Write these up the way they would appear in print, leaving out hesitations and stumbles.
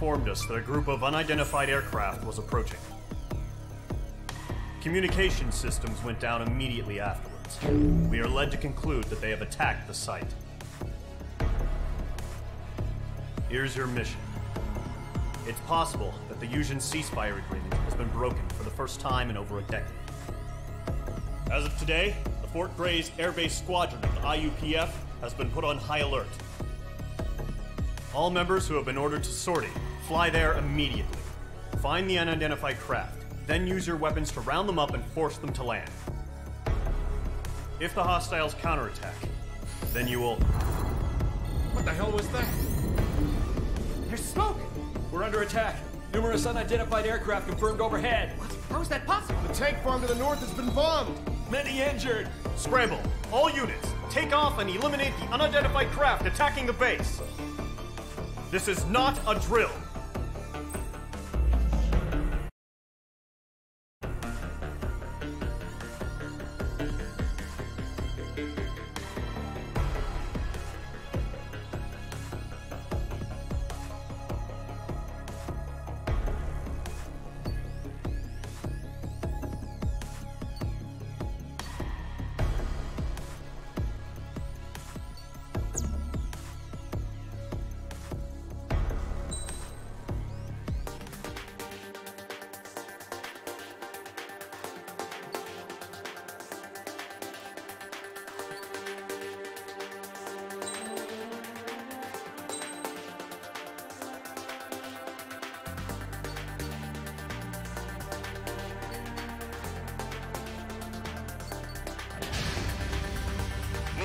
informed us that a group of unidentified aircraft was approaching. Communication systems went down immediately afterwards. We are led to conclude that they have attacked the site. Here's your mission. It's possible that the Yuzhen ceasefire agreement has been broken for the first time in over a decade. As of today, the Fort Gray's Air Base Squadron of the IUPF has been put on high alert. All members who have been ordered to sortie, fly there immediately. Find the unidentified craft, then use your weapons to round them up and force them to land. If the hostiles counterattack, then you will... What the hell was that? There's smoke! We're under attack. Numerous unidentified aircraft confirmed overhead. What? How is that possible? The tank farm to the north has been bombed. Many injured. Scramble! All units, take off and eliminate the unidentified craft attacking the base. This is not a drill.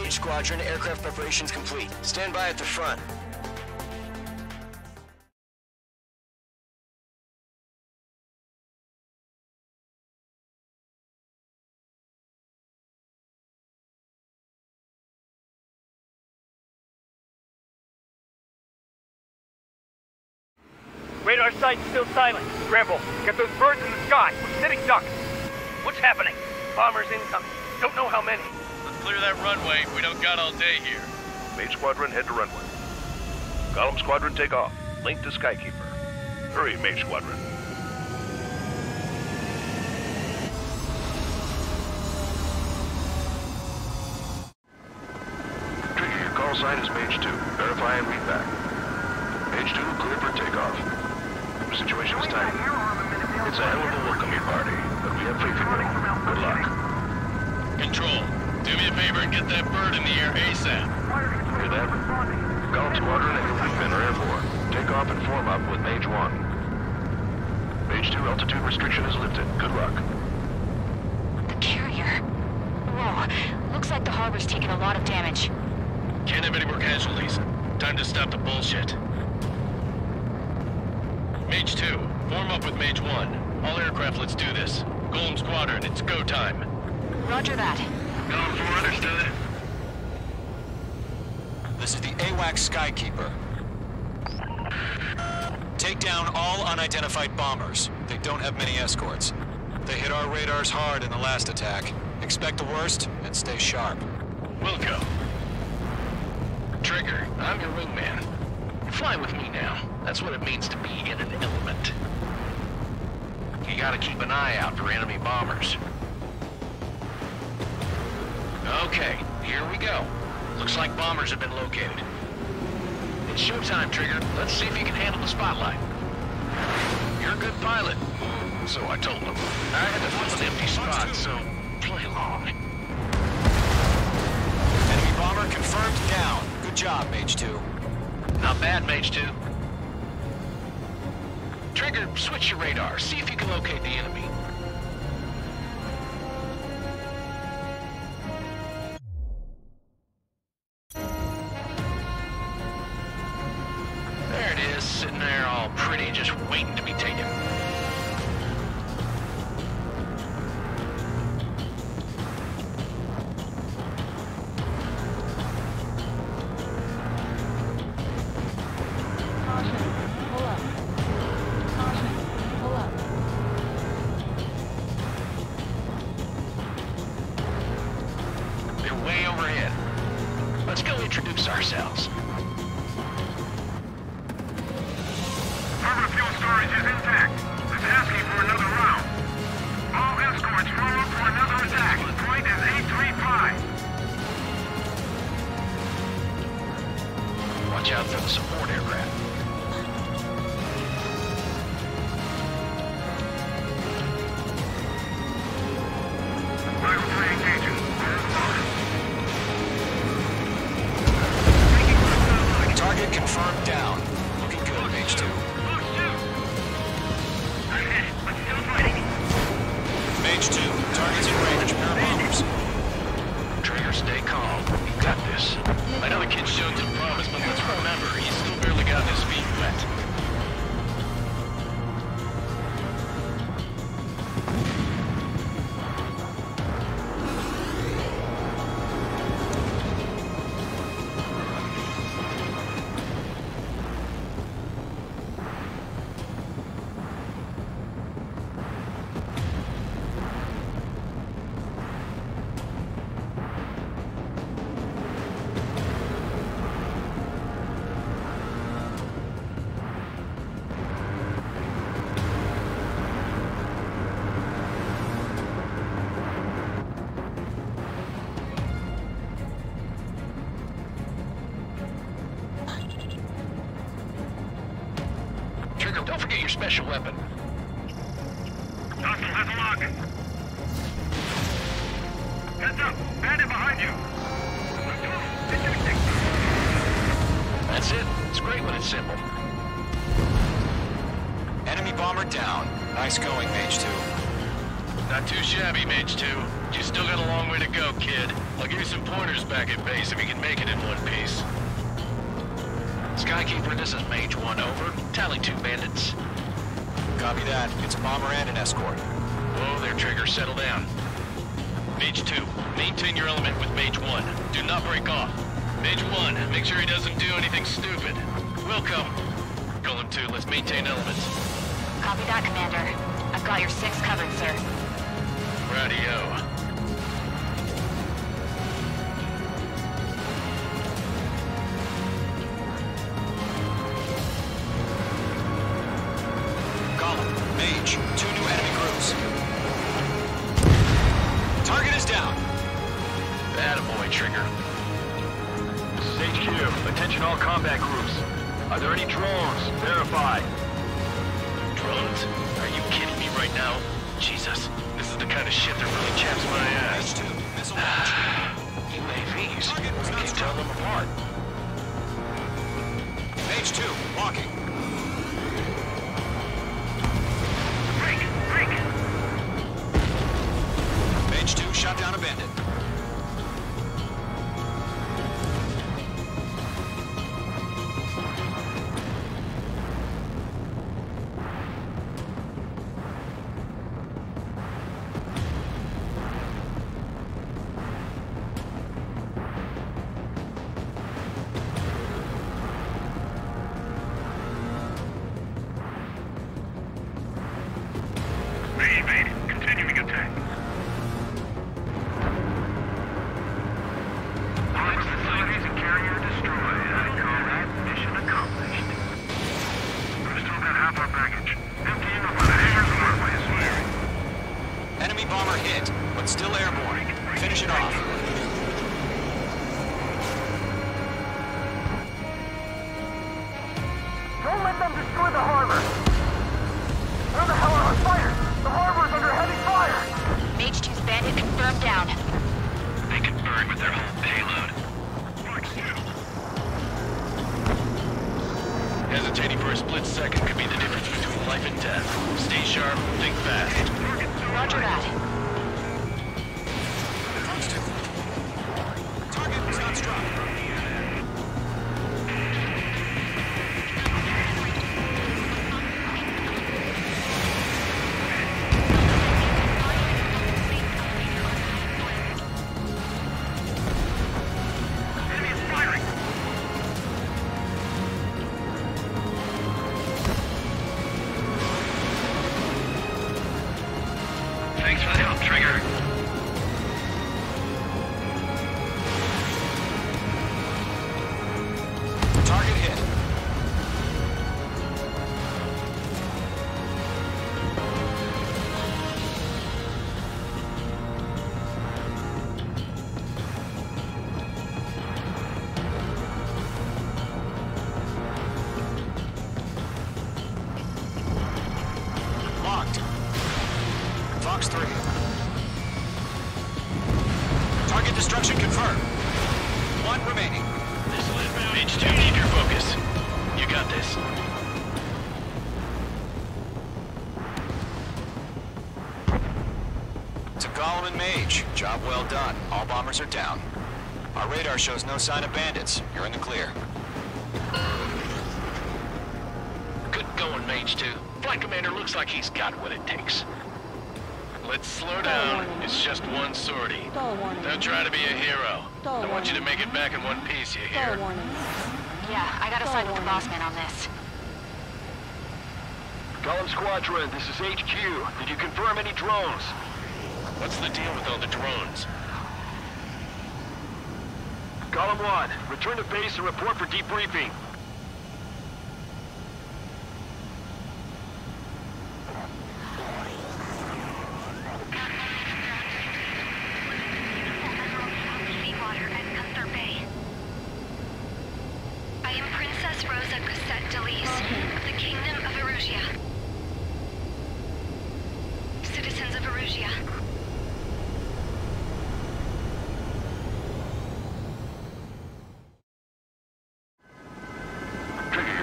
Squadron, aircraft preparations complete. Stand by at the front. Radar site still silent. Scramble. Get those birds in the sky. We're sitting ducks. What's happening? Bombers incoming. Don't know how many. Clear that runway. We don't got all day here. Mage Squadron, head to runway. Column Squadron, take off. Link to Skykeeper. Hurry, Mage Squadron. Trigger, your call sign is Mage 2. Verify and read back. Mage 2, clear for takeoff. The situation is tight. It's a hell of a welcoming party, but we have faith in you. Good luck. Control. Do me a favor and get that bird in the air ASAP. Hear that? Column Squadron and your wingmen are airborne. Take off and form up with Mage 1. Mage 2, altitude restriction is lifted. Good luck. The carrier. Whoa. Looks like the harbor's taken a lot of damage. Can't have any more casualties. Time to stop the bullshit. Mage 2, form up with Mage 1. All aircraft, let's do this. Golem Squadron, it's go time. Roger that. Going for understood. This is the AWAC Skykeeper. Take down all unidentified bombers. They don't have many escorts. They hit our radars hard in the last attack. Expect the worst and stay sharp. Wilco. Trigger, I'm your wingman. Fly with me now. That's what it means to be in an element. You gotta keep an eye out for enemy bombers. Okay, here we go. Looks like bombers have been located. It's showtime, Trigger. Let's see if you can handle the spotlight. You're a good pilot. So I told them. I had to flip an empty spot, so play along. Enemy bomber confirmed down. Good job, Mage 2. Not bad, Mage 2. Trigger, switch your radar. See if you can locate the enemy. There it is, sitting there all pretty, just waiting to be taken. Let's go introduce ourselves. storage is intact. I'm asking for another round. All escorts roll up for another attack. Point is 835. Watch out for the support aircraft. Rifle 3 engaging. Target confirmed down. Looking good, Mage 2. Mage 2, target's in range. Pair bombers. Trigger, stay calm. You got this. I know the kid showed some promise, but let's remember, he's still barely gotten his feet wet. Trigger, don't forget your special weapon. Hostile has a lock. Heads up! Bandit behind you! That's it. It's great when it's simple. Enemy bomber down. Nice going, Mage 2. Not too shabby, Mage 2. You still got a long way to go, kid. I'll give you some pointers back at base if you can make it in one piece. Skykeeper, this is Mage 1, over. Tally 2 bandits. Copy that. It's a bomber and an escort. Whoa there, Trigger. Settle down. Mage 2, maintain your element with Mage 1. Do not break off. Mage 1, make sure he doesn't do anything stupid. Welcome. Golem 2, let's maintain elements. Copy that, Commander. I've got your 6 covered, sir. Radio. Mage, 2 new enemy crews. Target is down. Attaboy, Trigger. This is HQ. Attention all combat groups. Are there any drones? Verify. Drones? Are you kidding me right now? Jesus, this is the kind of shit that really chaps my ass. Mage 2, missile launch. UAVs. Target was I not can't struck. tell them apart. Mage 2, walking. Mage 2 shot down a bandit. Evade. Continuing attack. All facilities and carrier destroyed. I call that mission accomplished. We've still got half our baggage. Emptying up on the hangar's runway is flaring. Enemy bomber hit, but still airborne. Finish it off. Don't let them destroy the harbor! Where the hell are our fighters? The harbor's under heavy fire! Mage 2's bandit confirmed down. They can burn with their whole payload. Hesitating for a split second could be the difference between life and death. Stay sharp, think fast. Roger that. Target was not struck. Thanks for the help, Trigger. Target hit. Fox 3. Target destruction confirmed. 1 remaining. H2, keep your focus. You got this. To Gollum and Mage, job well done. All bombers are down. Our radar shows no sign of bandits. You're in the clear. Good going, Mage 2. Flight Commander looks like he's got what it takes. Let's slow down. It's just one sortie. Don't try to be a hero. I want you to make it back in one piece, you hear? Yeah, I gotta side with the boss man on this. Gollum Squadron, this is HQ. Did you confirm any drones? What's the deal with all the drones? Gollum 1, return to base and report for debriefing.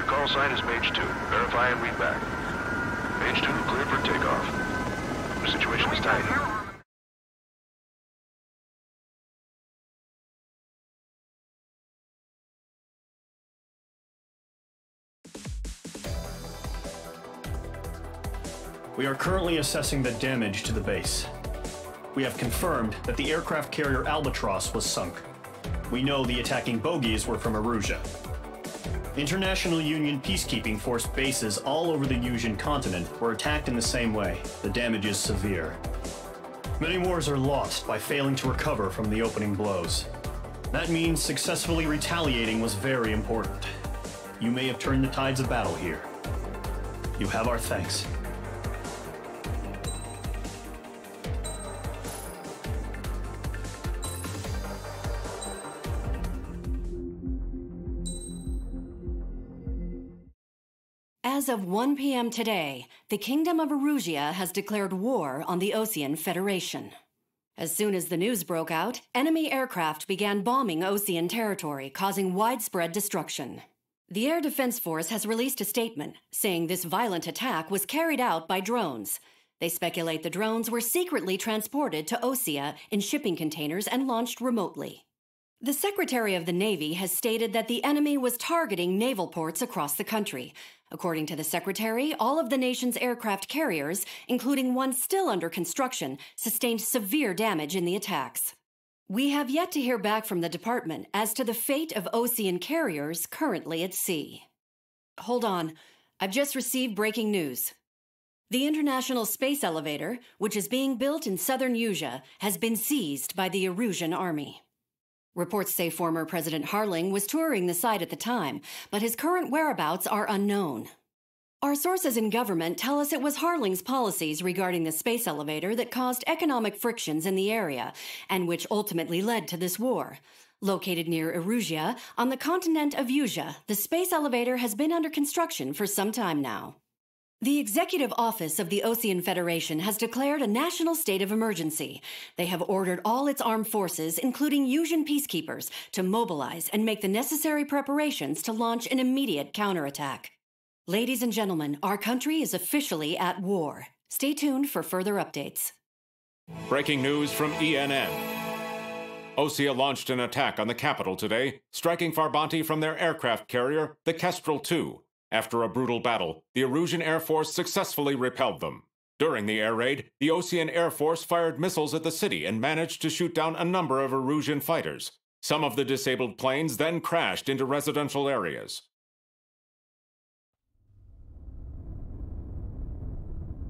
Call sign is Mage 2. Verify and read back. Mage 2, clear for takeoff. The situation is tight. We are currently assessing the damage to the base. We have confirmed that the aircraft carrier Albatross was sunk. We know the attacking bogies were from Erusia. International Union peacekeeping force bases all over the Yusian continent were attacked in the same way. The damage is severe. Many wars are lost by failing to recover from the opening blows. That means successfully retaliating was very important. You may have turned the tides of battle here. You have our thanks. As of 1 p.m. today, the Kingdom of Erusia has declared war on the Osean Federation. As soon as the news broke out, enemy aircraft began bombing Osean territory, causing widespread destruction. The Air Defense Force has released a statement saying this violent attack was carried out by drones. They speculate the drones were secretly transported to Osea in shipping containers and launched remotely. The Secretary of the Navy has stated that the enemy was targeting naval ports across the country. According to the Secretary, all of the nation's aircraft carriers, including one still under construction, sustained severe damage in the attacks. We have yet to hear back from the department as to the fate of Osean carriers currently at sea. Hold on, I've just received breaking news. The International Space Elevator, which is being built in southern Yusia, has been seized by the Erusian army. Reports say former President Harling was touring the site at the time, but his current whereabouts are unknown. Our sources in government tell us it was Harling's policies regarding the space elevator that caused economic frictions in the area, and which ultimately led to this war. Located near Erusia, on the continent of Yusia, the space elevator has been under construction for some time now. The Executive Office of the Osean Federation has declared a national state of emergency. They have ordered all its armed forces, including Yusian peacekeepers, to mobilize and make the necessary preparations to launch an immediate counterattack. Ladies and gentlemen, our country is officially at war. Stay tuned for further updates. Breaking news from ENN. Osea launched an attack on the capital today, striking Farbanti from their aircraft carrier, the Kestrel II. After a brutal battle, the Erusian Air Force successfully repelled them. During the air raid, the Osean Air Force fired missiles at the city and managed to shoot down a number of Erusian fighters. Some of the disabled planes then crashed into residential areas.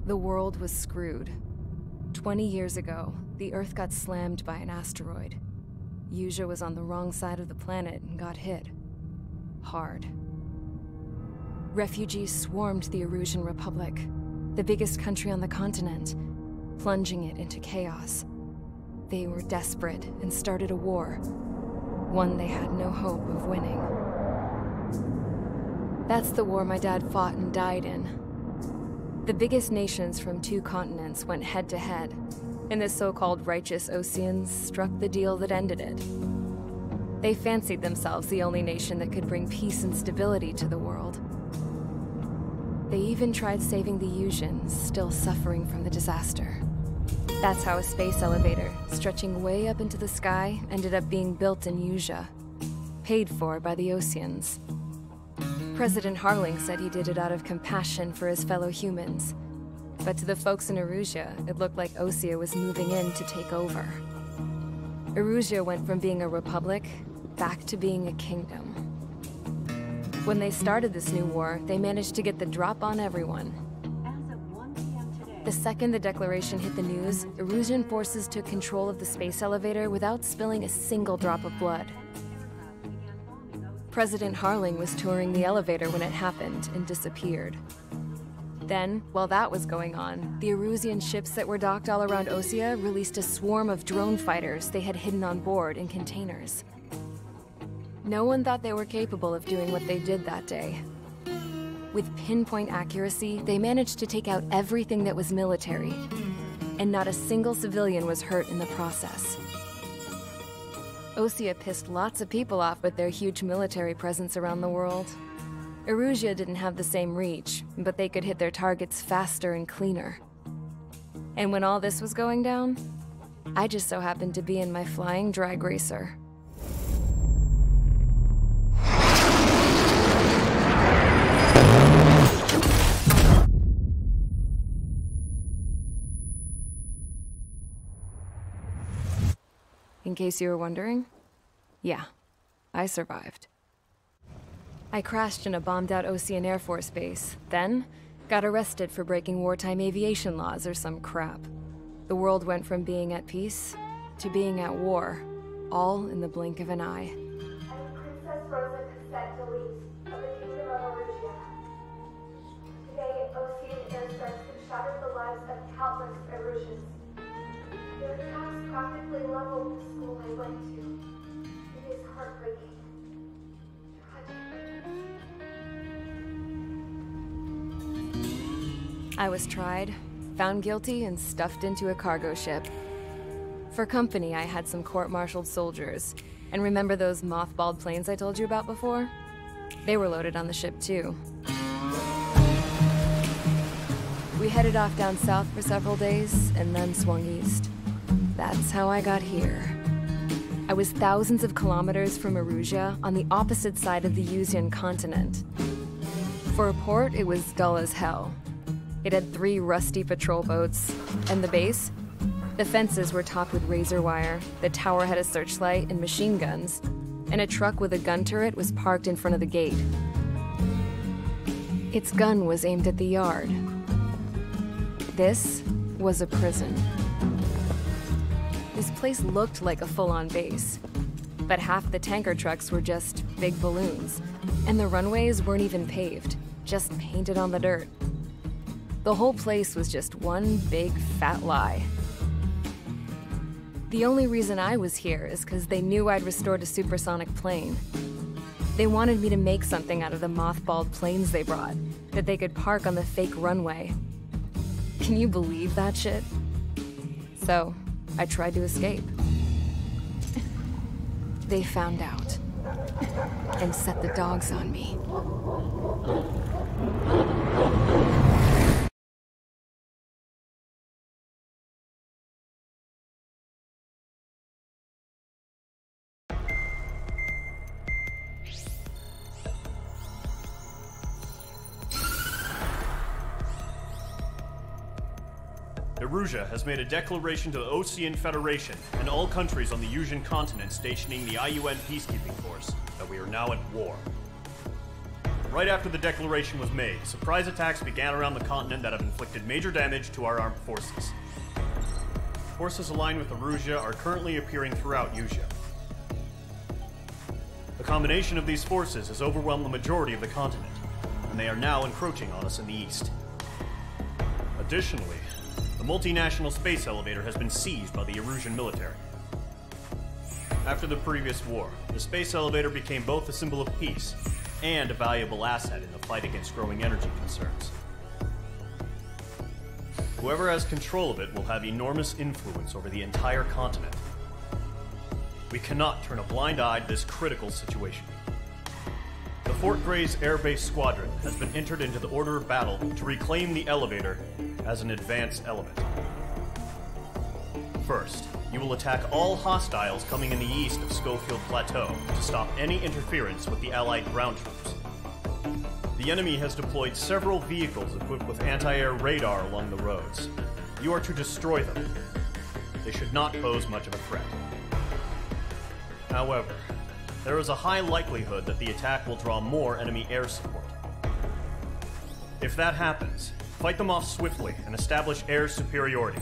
The world was screwed. 20 years ago, the Earth got slammed by an asteroid. Yusia was on the wrong side of the planet and got hit. Hard. Refugees swarmed the Erusian Republic, the biggest country on the continent, plunging it into chaos. They were desperate and started a war, one they had no hope of winning. That's the war my dad fought and died in. The biggest nations from 2 continents went head-to-head, and the so-called righteous Oseans struck the deal that ended it. They fancied themselves the only nation that could bring peace and stability to the world. They even tried saving the Usians, still suffering from the disaster. That's how a space elevator, stretching way up into the sky, ended up being built in Usea, paid for by the Oseans. President Harling said he did it out of compassion for his fellow humans. But to the folks in Erusea, it looked like Osea was moving in to take over. Erusea went from being a republic back to being a kingdom. When they started this new war, they managed to get the drop on everyone. The second the declaration hit the news, Erusian forces took control of the space elevator without spilling a single drop of blood. President Harling was touring the elevator when it happened and disappeared. Then, while that was going on, the Erusian ships that were docked all around Osea released a swarm of drone fighters they had hidden on board in containers. No one thought they were capable of doing what they did that day. With pinpoint accuracy, they managed to take out everything that was military, and not a single civilian was hurt in the process. Osea pissed lots of people off with their huge military presence around the world. Erusea didn't have the same reach, but they could hit their targets faster and cleaner. And when all this was going down, I just so happened to be in my flying drag racer. In case you were wondering, yeah, I survived. I crashed in a bombed-out Osean Air Force base, then got arrested for breaking wartime aviation laws or some crap. The world went from being at peace to being at war, all in the blink of an eye. I'm Princess Rosa Cassette Delete of the Kingdom of Erusea. Today, Osean airstrikes have shattered the lives of countless Erusians. Their attacks practically leveled the school I went to. It is heartbreaking. I was tried, found guilty, and stuffed into a cargo ship. For company, I had some court-martialed soldiers. And remember those mothballed planes I told you about before? They were loaded on the ship, too. We headed off down south for several days, and then swung east. That's how I got here. I was thousands of kilometers from Erusea, on the opposite side of the Usian continent. For a port, it was dull as hell. It had 3 rusty patrol boats. And the base? The fences were topped with razor wire, the tower had a searchlight and machine guns, and a truck with a gun turret was parked in front of the gate. Its gun was aimed at the yard. This was a prison. This place looked like a full-on base, but half the tanker trucks were just big balloons, and the runways weren't even paved, just painted on the dirt. The whole place was just one big fat lie. The only reason I was here is because they knew I'd restored a supersonic plane. They wanted me to make something out of the mothballed planes they brought, that they could park on the fake runway. Can you believe that shit? So, I tried to escape. They found out, and set the dogs on me. Erusea has made a declaration to the Osean Federation and all countries on the Usian continent stationing the IUN peacekeeping force that we are now at war. Right after the declaration was made, surprise attacks began around the continent that have inflicted major damage to our armed forces. Forces aligned with Erusea are currently appearing throughout Usea. The combination of these forces has overwhelmed the majority of the continent, and they are now encroaching on us in the east. Additionally, the multinational space elevator has been seized by the Erusian military. After the previous war, the space elevator became both a symbol of peace and a valuable asset in the fight against growing energy concerns. Whoever has control of it will have enormous influence over the entire continent. We cannot turn a blind eye to this critical situation. The Fort Gray's Air Base Squadron has been entered into the order of battle to reclaim the elevator as an advanced element. First, you will attack all hostiles coming in the east of Schofield Plateau to stop any interference with the Allied ground troops. The enemy has deployed several vehicles equipped with anti-air radar along the roads. You are to destroy them. They should not pose much of a threat. However, there is a high likelihood that the attack will draw more enemy air support. If that happens, fight them off swiftly and establish air superiority.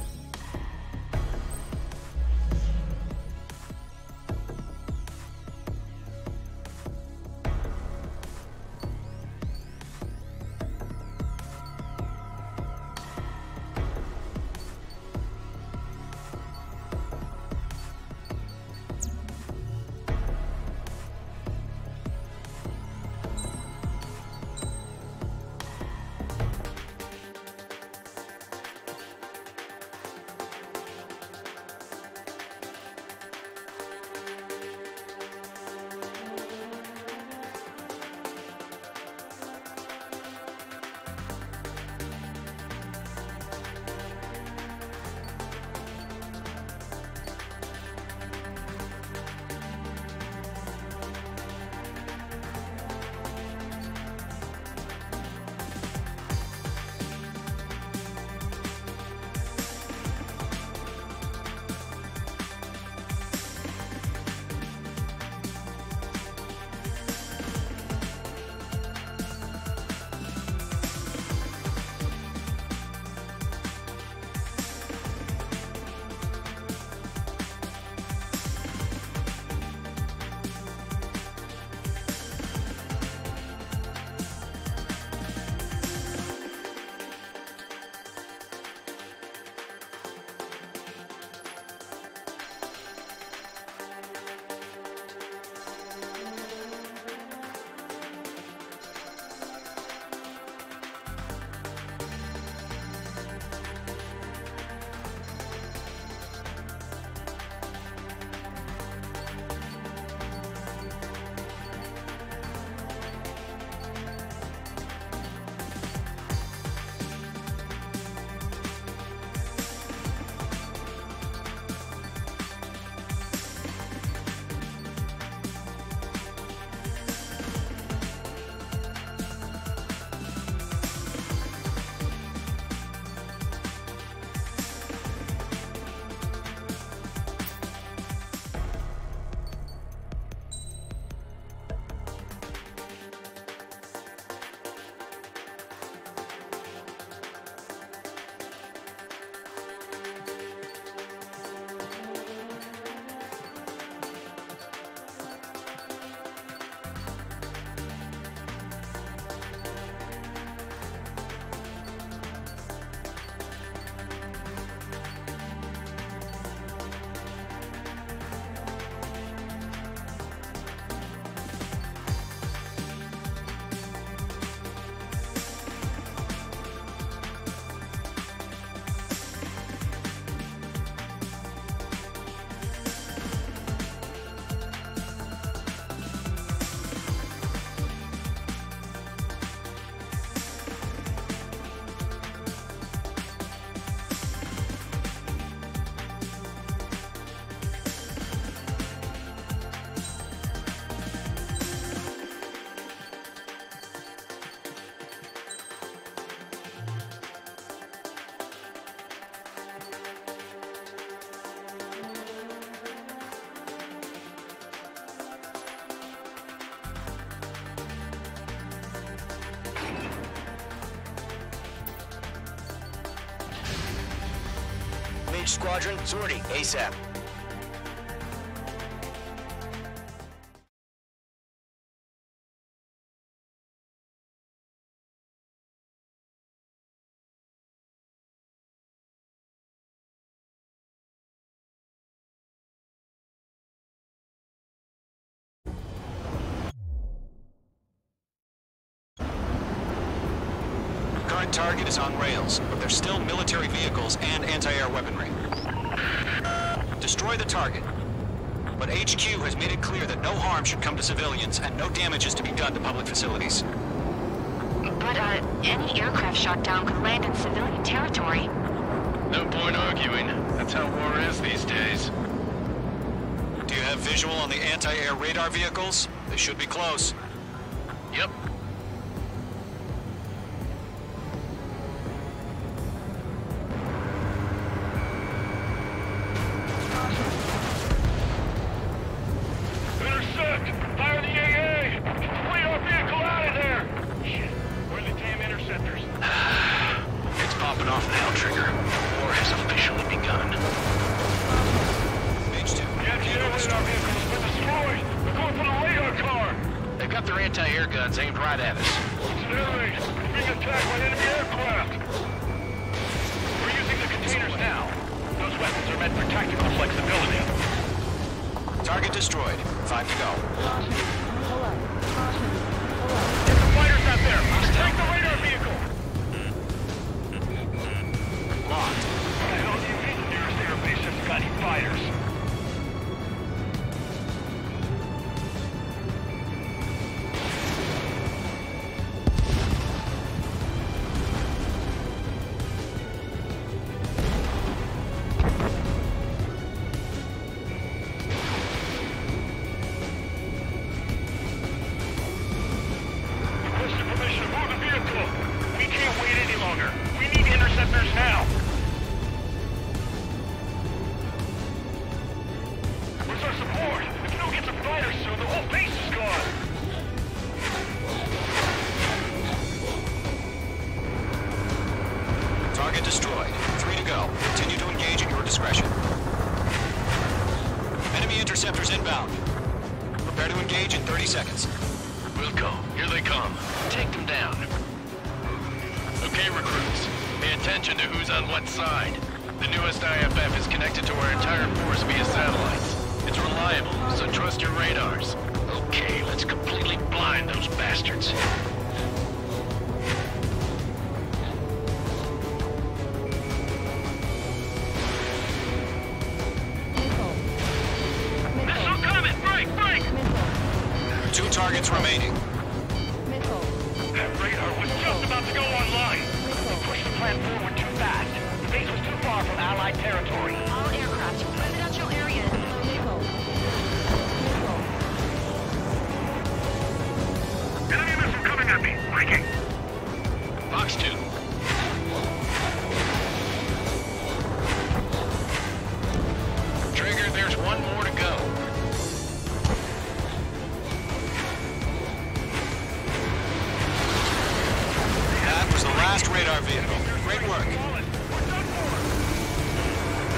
Mage Squadron, sortie, ASAP. Current main target is on rails, but there's still military vehicles and anti-air weaponry. Destroy the target. But HQ has made it clear that no harm should come to civilians and no damage is to be done to public facilities. But, any aircraft shot down could land in civilian territory. No point arguing. That's how war is these days. Do you have visual on the anti-air radar vehicles? They should be close. Yep. Intercept! Fire the AA! Flee our vehicle out of there! Shit, where are the damn interceptors? It's popping off now, Trigger. War has officially begun. Page 2. The anti-air radar vehicle has been destroyed! They're going for the radar car! They've got their anti-air guns aimed right at us. It's an air raid! We're being attacked by enemy aircraft! We're using the containers now. Those weapons are meant for tactical flexibility. Target destroyed. 5 to go. Get the fighters out there! Take the radar vehicle! Locked. What the hell do you mean the nearest airbase hasn't got any fighters? Requesting permission to move the vehicle! We can't wait any longer! We need interceptors now! Where's our support? If we don't get some fighters soon, the whole base is gone! Target destroyed. 3 to go. Continue to engage at your discretion. Enemy interceptors inbound. Prepare to engage in 30 seconds. We'll go. Here they come. Take them down. Okay, recruits. Pay attention to who's on what side. The newest IFF is connected to our entire force via satellites. It's reliable, so trust your radars. Okay, let's completely blind those bastards. Missile coming! Break! Break! 2 targets remaining. That radar was just about to go online! They pushed the plan forward too fast. The base was too far from Allied territory. All aircraft, residential areas. Enemy missile coming at me! Breaking! Fox 2. Trigger, there's one more to go. That was the last radar vehicle. Great work.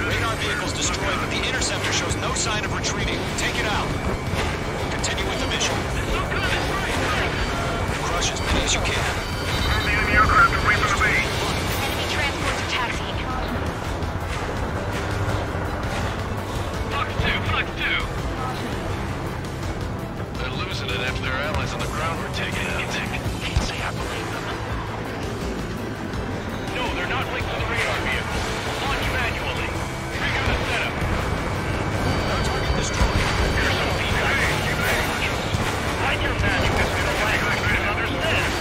Radar vehicle's destroyed, but the interceptor shows no sign of retreating. Take it out. Continue with the mission. Crush as many as you can. The enemy aircraft away from the base. Enemy transports are taxiing. Fox 2! Fox 2! They're losing it after their allies on the ground were taken out. Can't say I believe them. No, they're not linked to the radar vehicle. Launch manually. Trigger the setup. Target destroyed. Here's some feedback. Hide your manual. This is a flag I couldn't understand.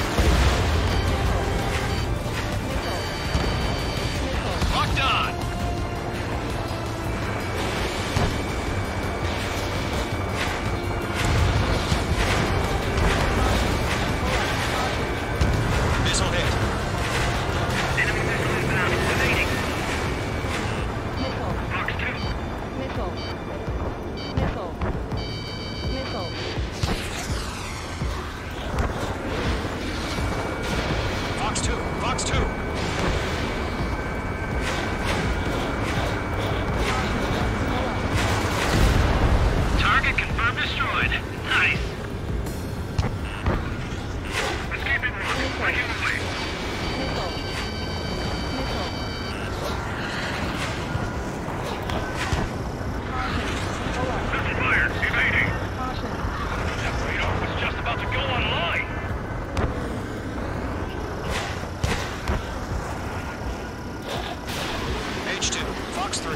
Fox 3.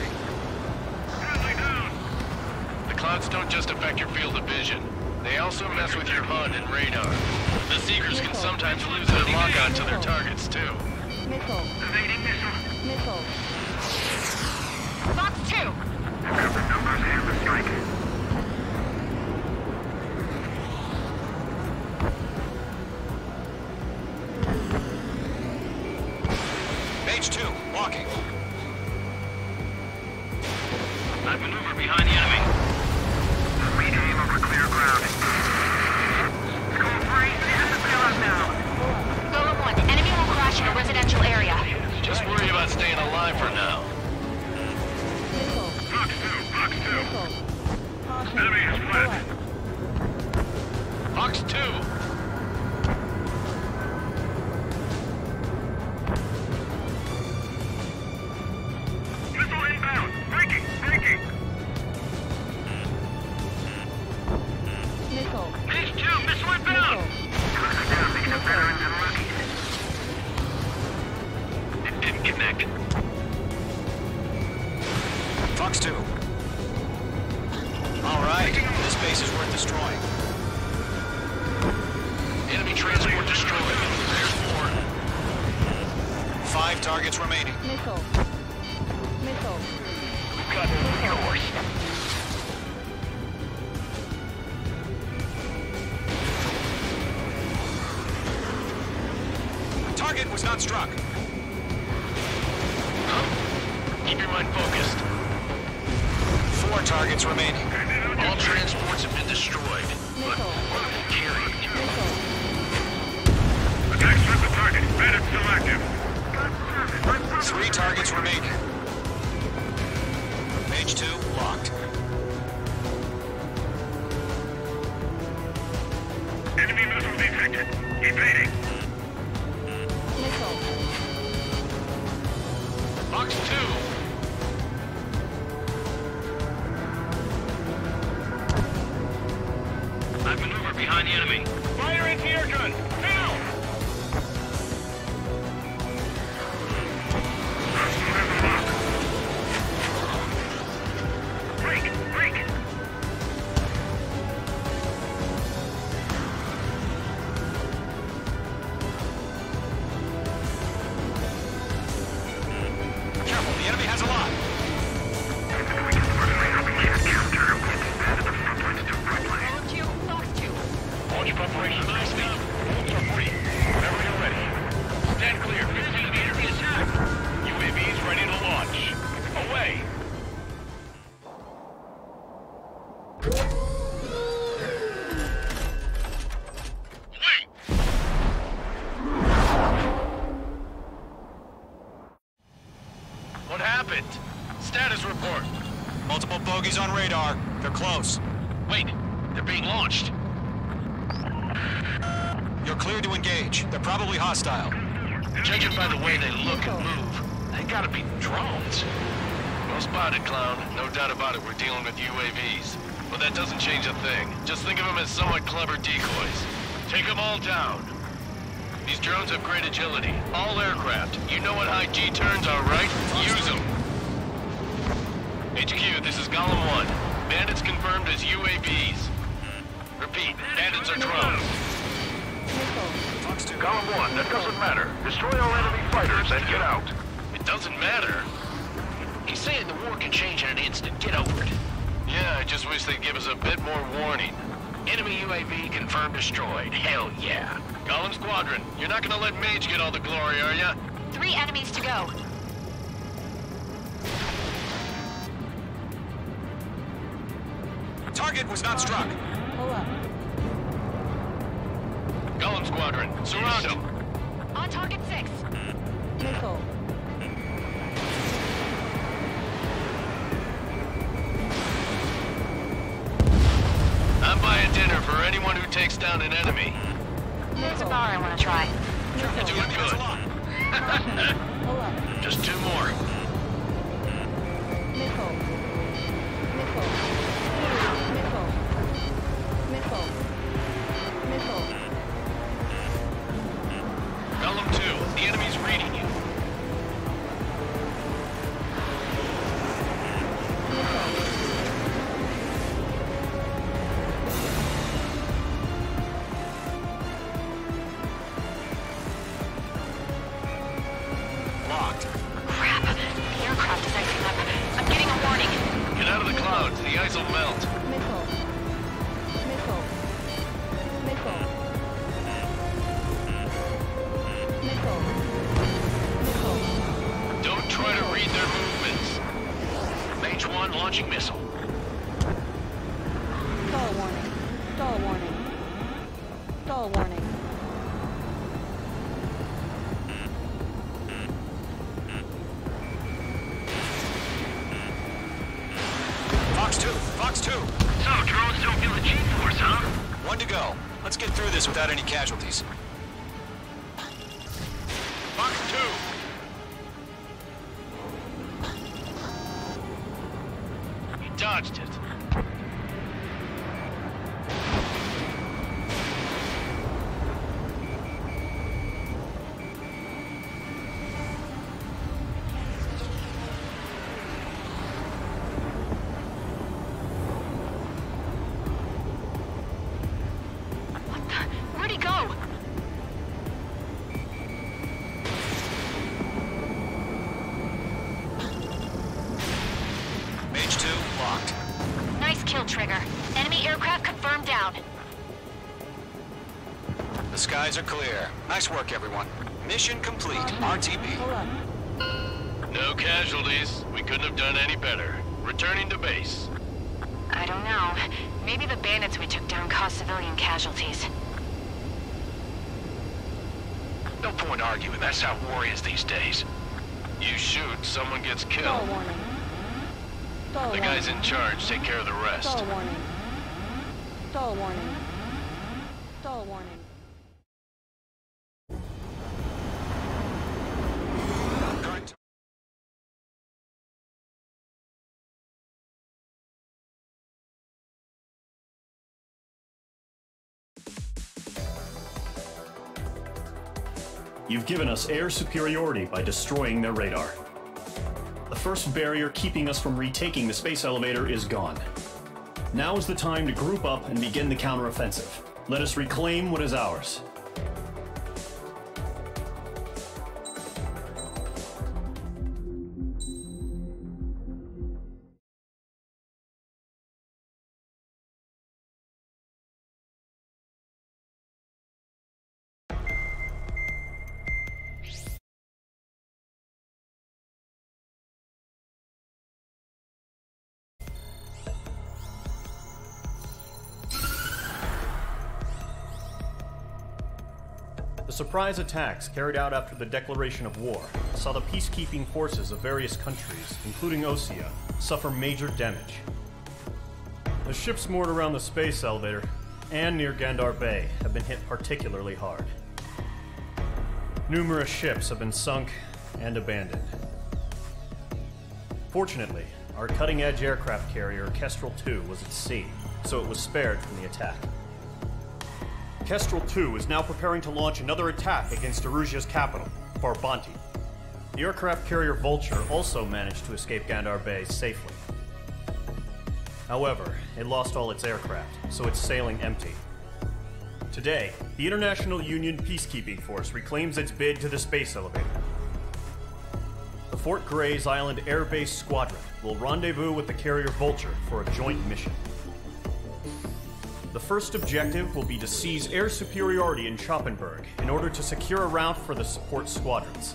The clouds don't just affect your field of vision. They also mess with your HUD and radar. The Seekers can sometimes lose their lock-on to their targets, too. Missile. Evading missile. Missile. Fox 2! I've got the numbers and the strike. Mage 2, walking. I've maneuvered behind the enemy. Read aim over clear ground. Score 3, this is payload now. Golem 1, enemy will crash in a residential area. Just worry about staying alive for now. Fox 2. Enemy has fled. Fox 2! Missile inbound. Breaking. Missile. Mage 2, missile inbound. Close down, mix of veterans and rookies. It didn't connect. Fox 2. All right, this base is worth destroying. Enemy transport destroyed. There's 4. 5 targets remaining. Missile. We've got yours. Target was not struck. Keep your mind focused. 4 targets remaining. All transports have been destroyed. But what are they carrying? Attack strip the target. Bandit still active. 3 targets remaining. Mage 2, locked. Enemy missile detected. Evading. Missile. Fox 2! I've maneuvered behind the enemy. Fire anti-air gun! Now! Break! Careful, the enemy has a lot. Fox 2. Launch preparation complete. Bolts are free. Whenever you're ready. Stand clear. 15 meters. Attack. UAVs ready to launch. Away. What happened? Status report. Multiple bogeys on radar. They're close. Wait, they're being launched. You're clear to engage. They're probably hostile. Judging by the way they look and move, they gotta be drones. Well spotted, clown. No doubt about it, we're dealing with UAVs. But that doesn't change a thing. Just think of them as somewhat clever decoys. Take them all down. These drones have great agility. All aircraft. You know what high G turns are, right? Use them. HQ, this is Golem 1. Bandits confirmed as UAVs. Repeat, bandits are drones. Column 1, that doesn't matter. Destroy all enemy fighters and get out. It doesn't matter. He's saying the war can change in an instant. Get over it. Yeah, I just wish they'd give us a bit more warning. Enemy UAV confirmed destroyed. Hell yeah. Golem Squadron, you're not gonna let Mage get all the glory, are ya? 3 enemies to go. Target was not struck. Pull up. Golem Squadron, surround him. On target 6. Missile. I'm buying dinner for anyone who takes down an enemy. There's a bar I want to try. You're doing good. Pull up. Just 2 more. Missile. Missile. Missile. Missile. Golem 2, the enemy's reading you. melt. Missile. Missile. Missile. Missile. Missile. Don't try to read their movements. Mage 1 launching missile. Stall warning. Stall warning. Stall warning. Fox 2! Fox 2! So, drones don't feel the G-force, huh? One to go. Let's get through this without any casualties. Fox 2! You dodged it. Where'd he go? Mage 2, locked. Nice kill, Trigger. Enemy aircraft confirmed down. The skies are clear. Nice work, everyone. Mission complete. RTB. Hold on. No casualties. We couldn't have done any better. Returning to base. I don't know. Maybe the bandits we took down caused civilian casualties. No point arguing. That's how war is these days. You shoot, someone gets Stall killed. warning. Stall The warning. guys in charge take care of the rest. Stall warning. Stall warning. Stall warning. Current. You've given us air superiority by destroying their radar. The first barrier keeping us from retaking the space elevator is gone. Now is the time to group up and begin the counteroffensive. Let us reclaim what is ours. The surprise attacks carried out after the declaration of war saw the peacekeeping forces of various countries, including Osea, suffer major damage. The ships moored around the space elevator and near Gandar Bay have been hit particularly hard. Numerous ships have been sunk and abandoned. Fortunately, our cutting-edge aircraft carrier Kestrel 2 was at sea, so it was spared from the attack. Kestrel 2 is now preparing to launch another attack against Erusia's capital, Farbanti. The aircraft carrier Vulture also managed to escape Gandar Bay safely. However, it lost all its aircraft, so it's sailing empty. Today, the International Union Peacekeeping Force reclaims its bid to the space elevator. The Fort Gray's Island Air Base Squadron will rendezvous with the carrier Vulture for a joint mission. The first objective will be to seize air superiority in Schoppenberg in order to secure a route for the support squadrons.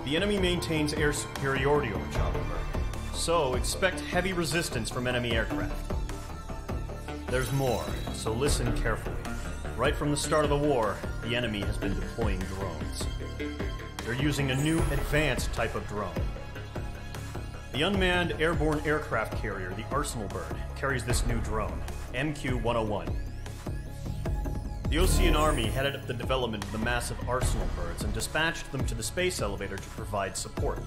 The enemy maintains air superiority over Schoppenberg, so expect heavy resistance from enemy aircraft. There's more, so listen carefully. Right from the start of the war, the enemy has been deploying drones. They're using a new advanced type of drone. The unmanned airborne aircraft carrier, the Arsenal Bird, carries this new drone, MQ-101. The Osean Army headed up the development of the massive Arsenal Birds and dispatched them to the space elevator to provide support.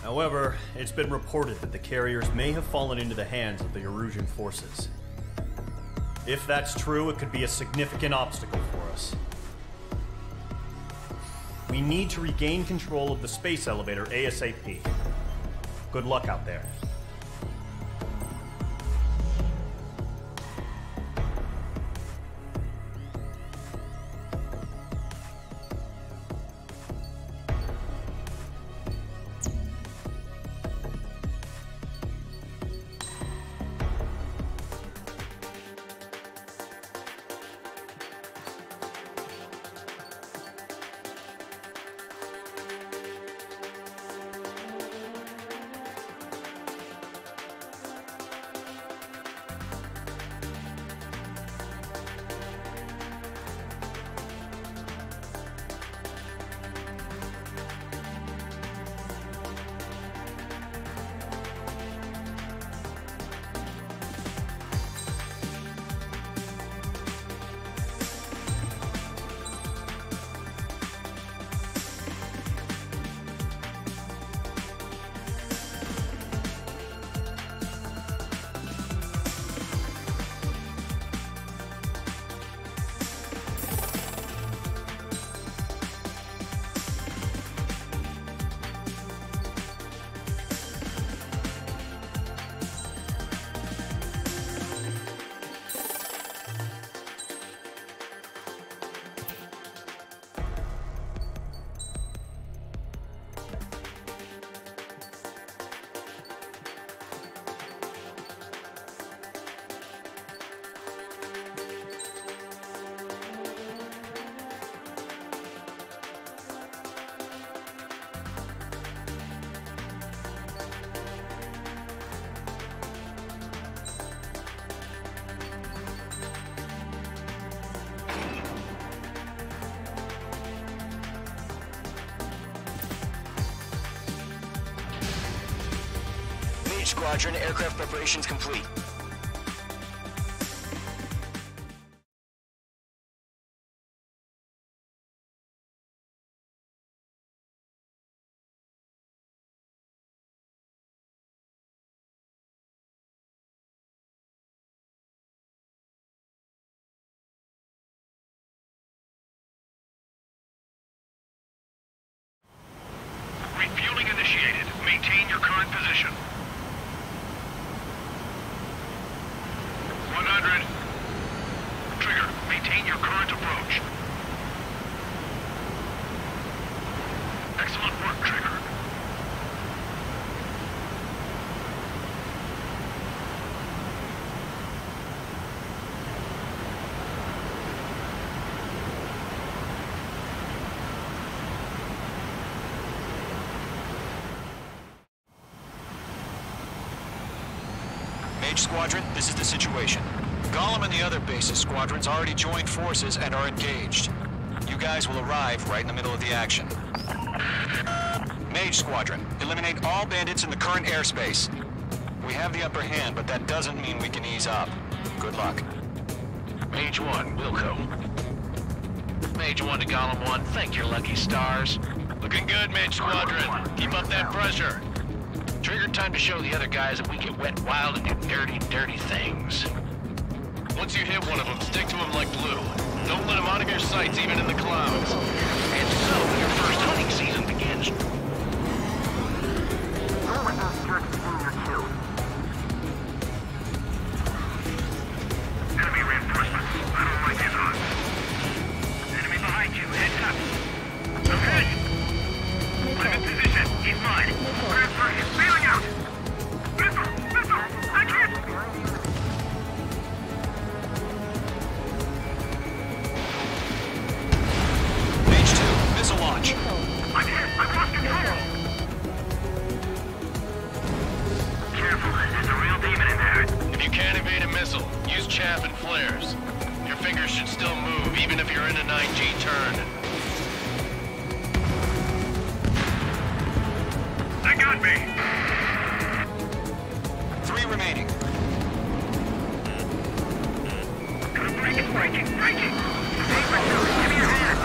However, it's been reported that the carriers may have fallen into the hands of the Erusian forces. If that's true, it could be a significant obstacle for us. We need to regain control of the space elevator ASAP. Good luck out there. Squadron, aircraft preparations complete. Refueling initiated. Maintain your current position. 100. Trigger, maintain your current approach. Excellent work, Trigger. Mage Squadron, this is the situation. Gollum and the other base's squadrons already joined forces and are engaged. You guys will arrive right in the middle of the action. Mage Squadron, eliminate all bandits in the current airspace. We have the upper hand, but that doesn't mean we can ease up. Good luck. Mage 1, Wilco. Mage 1 to Gollum 1, thank your lucky stars. Looking good, Mage Squadron. Keep up that pressure. Trigger, time to show the other guys that we get wet wild and do dirty, dirty things. Once you hit one of them, stick to him like glue. Don't let him out of your sights, even in the clouds. And so, your first hunting season begins. Enemy reinforcements. I don't like his odds. Enemy behind you. Heads up. Okay. I'm in position. He's mine. Transfer is bailing out. Missile! Missile! I can't! Mage 2, missile launch. I'm hit! I've lost control! Careful, there's a real demon in there. If you can't evade a missile, use chaff and flares. Your fingers should still move, even if you're in a 9G turn. They got me! 3 remaining. Breaking! Give me your hand!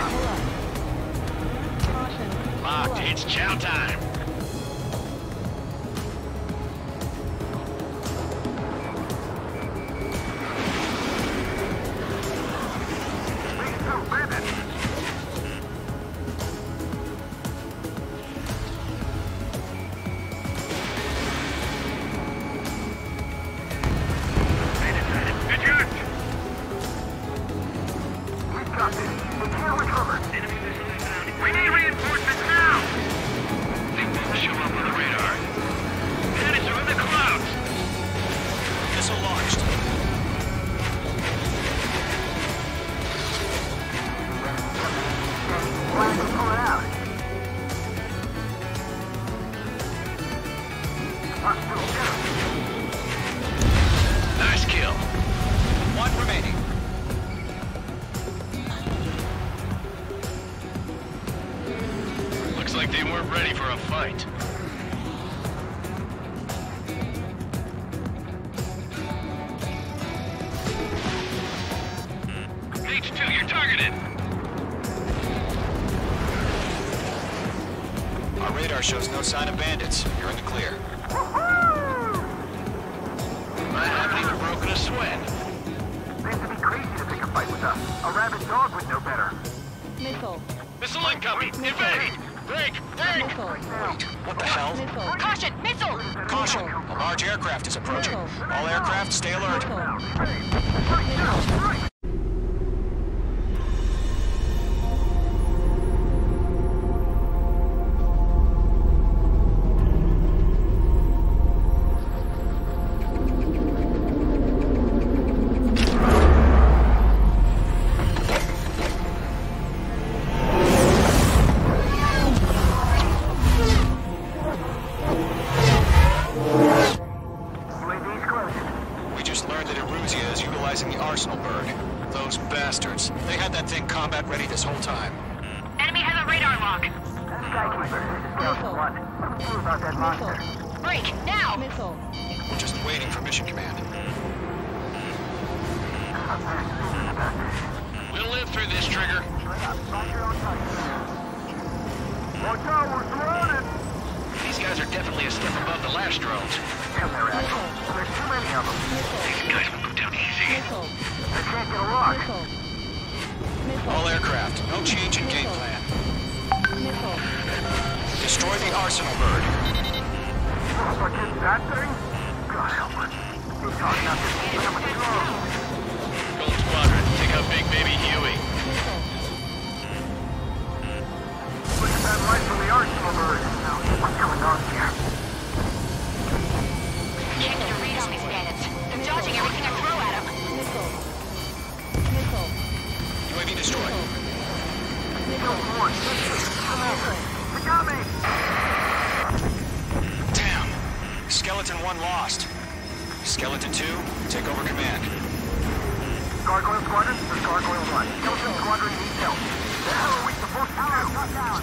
Locked, it's chow time! We need reinforcements now! They won't show up on the radar. Cannons are in the clouds! Missile launched. Nice kill. 1 remaining. Looks like they weren't ready for a fight. H2, you're targeted! Our radar shows no sign of bandits. You're in the clear. I haven't even broken a sweat. Seems to be crazy to pick a fight with us. A rabid dog would know better. Missile. Missile incoming! Evade! Break! Break! Wait, what the hell? Missile. Caution! Missile! Caution! A large aircraft is approaching. All aircraft, stay alert. We just learned that Eruzia is utilizing the Arsenal bird. Those bastards. They had that thing combat ready this whole time. Enemy has a radar lock. break, now! Missile. We're just waiting for mission command. We'll live through this, Trigger. Watch out, we're surrounded! These guys are definitely a step above the last drones. Damn, they're actual. There's too many of them. These guys will go down easy. Missile. They can't get a lock. Missile. All aircraft, no change in game plan. Missile. Destroy the arsenal bird. But it's that thing? God help us. He's talking out this thing of a drone. Gold Squadron, take out Big Baby Huey. Look at that light from the arsenal bird. Now, what's going on here? Can't get a read on these bandits. They're dodging everything I throw at them. Missile. Missile. UAV destroyed. Kill one. Come over. They got me. Damn. Skeleton 1 lost. Skeleton 2, take over command. Gargoyle Squadron, this is Gargoyle 1. Skeleton Squadron needs help. The hell are we supposed to do?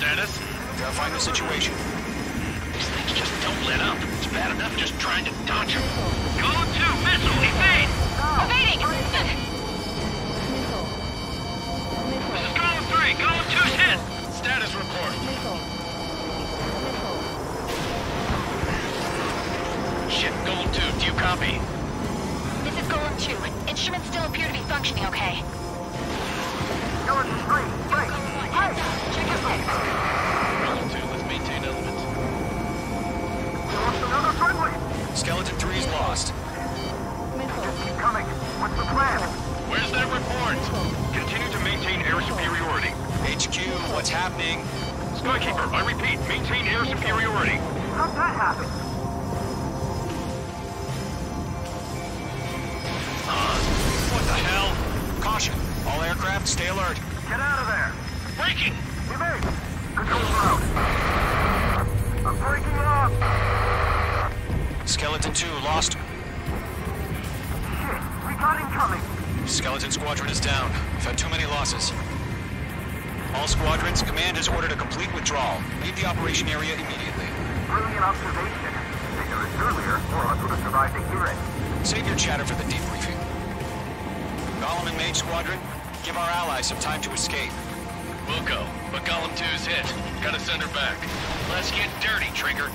Status? Verifying the situation. These things just don't let up. It's bad enough just trying to dodge them. Golem 2, missile, evade! Evading! Missile. This is Golem 3, Golem 2's hit! Status report. Missile. Missile. Shit, Gold 2, do you copy? This is Golem 2. Instruments still appear to be functioning okay. Skeleton 3, break. Heads up. Check your six. Gold 2, let's maintain elements. We lost another friendly. Skeleton 3's lost. Missile. Keep coming. What's the plan? Where's that report? Continue to maintain air superiority. HQ, what's happening? Skykeeper, I repeat, maintain air superiority. How'd that happen? What the hell? Caution. All aircraft, stay alert. Get out of there. Breaking! Evade. Control out. I'm breaking off. Skeleton 2 lost. Shit, we got incoming. Skeleton Squadron is down. We've had too many losses. All squadrons, command has ordered a complete withdrawal. Leave the operation area immediately. Brilliant observation. They knew this earlier, or else would have survived to hear it. Save your chatter for the debriefing. Golem and Mage Squadron, give our allies some time to escape. We'll go, but Golem 2's hit. Gotta send her back. Let's get dirty, Trigger.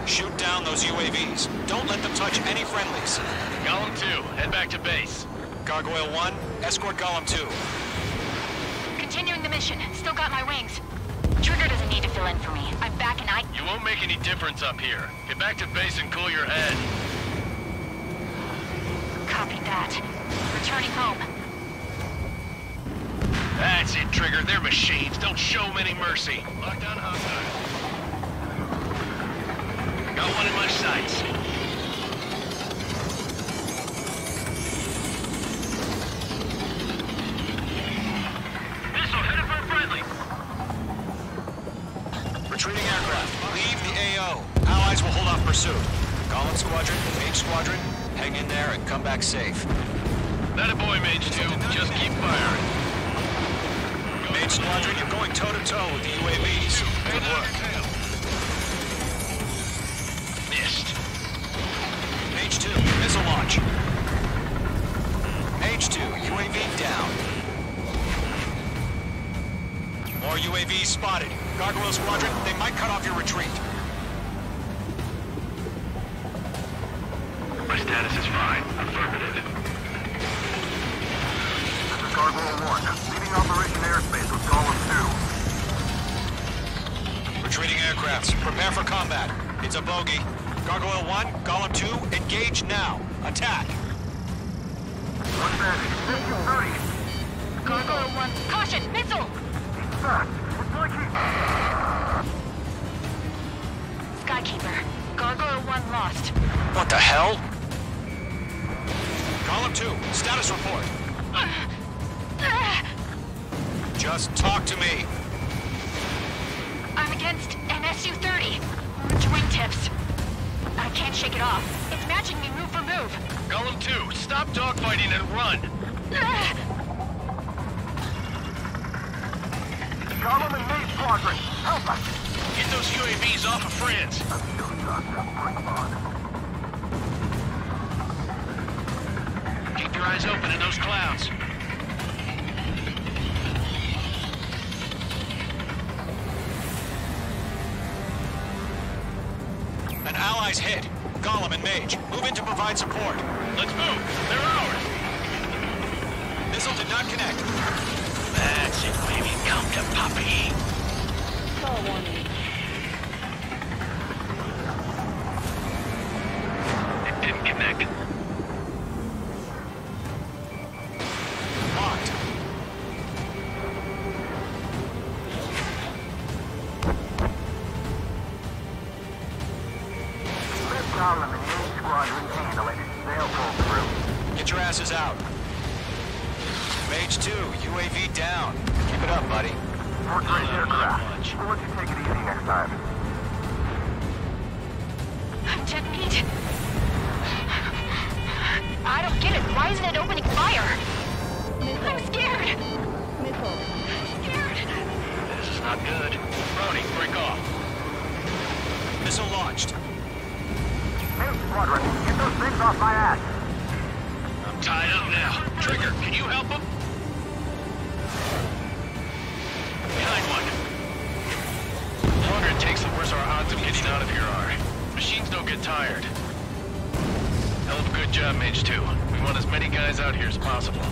Shoot down those UAVs. Don't let them touch any friendlies. Golem 2, head back to base. Gargoyle 1, escort Golem 2. Continuing the mission. Still got my wings. Trigger doesn't need to fill in for me. I'm back and I... You won't make any difference up here. Get back to base and cool your head. Copy that. Returning home. That's it, Trigger. They're machines. Don't show them any mercy. Lock down hostile. Got one in my sights. Missile headed for a friendly. Retreating aircraft, leave the AO. Allies will hold off pursuit. Golem Squadron, Mage Squadron, hang in there and come back safe. That a boy, Mage 2. Just keep firing. Mage Squadron, you're going toe-to-toe with the UAVs. Good work. Missed. Mage 2, missile launch. Mage 2, UAV down. More UAVs spotted. Gargoyle Squadron, they might cut off your retreat. My status is fine. Affirmative. This is Gargoyle 1, leaving Operation Airspace with Golem 2. Retreating aircrafts, prepare for combat. It's a bogey. Gargoyle 1, Golem 2, engage now. Attack. One bandit, 50-30. Gargoyle 1. Caution! Missile! Fast. It's like Skykeeper. Gargoyle 1 lost. What the hell? Golem 2, status report. Just talk to me. I'm against an Su-30. Orange wingtips. I can't shake it off. It's matching me move for move. Golem 2, stop dogfighting and run. Golem and Mage Squadron, help us. Get those those UAVs off of France. Keep your eyes open in those clouds. An ally's hit. Gollum and Mage, move in to provide support. Let's move. They're ours. Missile did not connect. That's it, baby. Come to Poppy. It didn't connect. Locked. Gollum and Mage squadron handle it. They'll pull through. Get your asses out. Mage 2, UAV down. Keep it up, buddy. Fort Grace aircraft. We'll let you take it easy next time. Jet Pete. I don't get it. Why isn't it opening fire? I'm scared. Scared. This is not good. Brody, break off. Missile launched. Mage squadron, get those things off my ass. I'm tied up now. Trigger, can you help him? Behind one. The longer it takes, the worse our odds of getting out of here are. Machines don't get tired. Hell of a good job, Mage 2. We want as many guys out here as possible.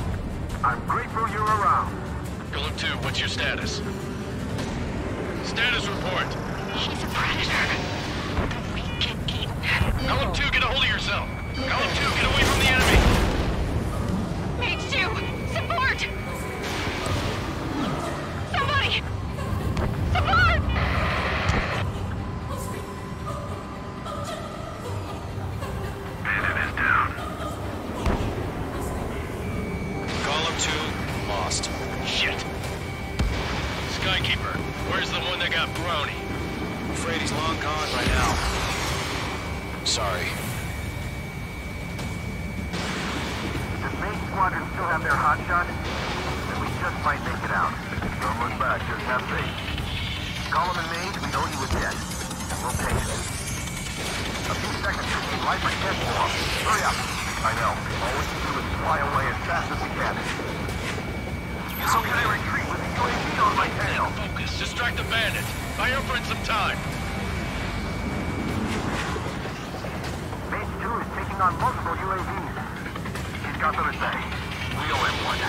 I'm grateful you're around. Golem 2, what's your status? Status report. He's a predator. We can eat. Golem 2, get a hold of yourself. Golem 2, get away from the enemy. Mage 2, support! Somebody! Support! Bandit is down. Gollum 2, lost. Shit. Skykeeper, where's the one that got Brony? I'm afraid he's long gone by now. Sorry. Does Mage squadron still have their hotshot? Then we just might make it out. Don't look back, just have faith. Gollum and Mage, we owe you a debt. We'll pay it. A few seconds to light my tent off. Hurry up. I know. All we can do is fly away as fast as we can. How can I retreat with the UAV on my tail? Focus. Distract the bandit. Buy your friend some time. Mage 2 is taking on multiple UAVs. He's got them to say. We owe him one.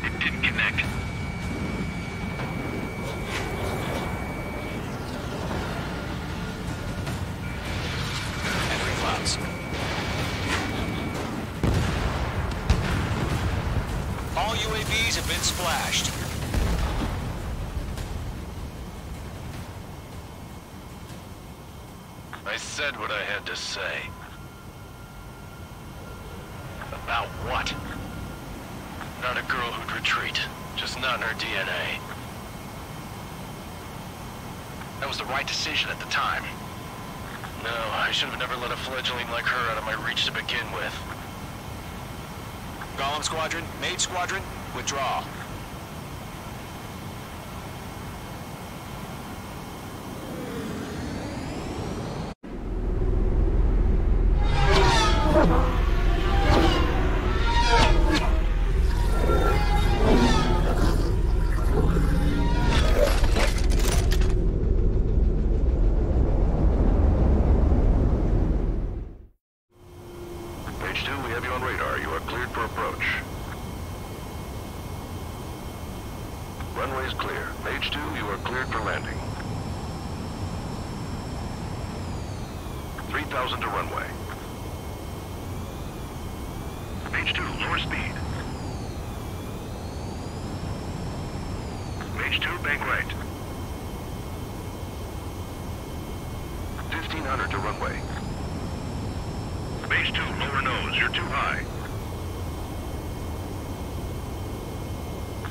It didn't connect. Entering clouds. All UAVs have been splashed. I said what I had to say. About what? Not a girl who'd retreat. Just not in her DNA. That was the right decision at the time. No, I should have never let a fledgling like her out of my reach to begin with. Gollum Squadron, Mage Squadron, withdraw. Mage 2, we have you on radar. You are cleared for approach. Runway is clear. Mage 2, you are cleared for landing. 3,000 to runway. Mage 2, lower speed. Mage 2, bank right. 1,500 to runway. Mage 2, lower nose. You're too high.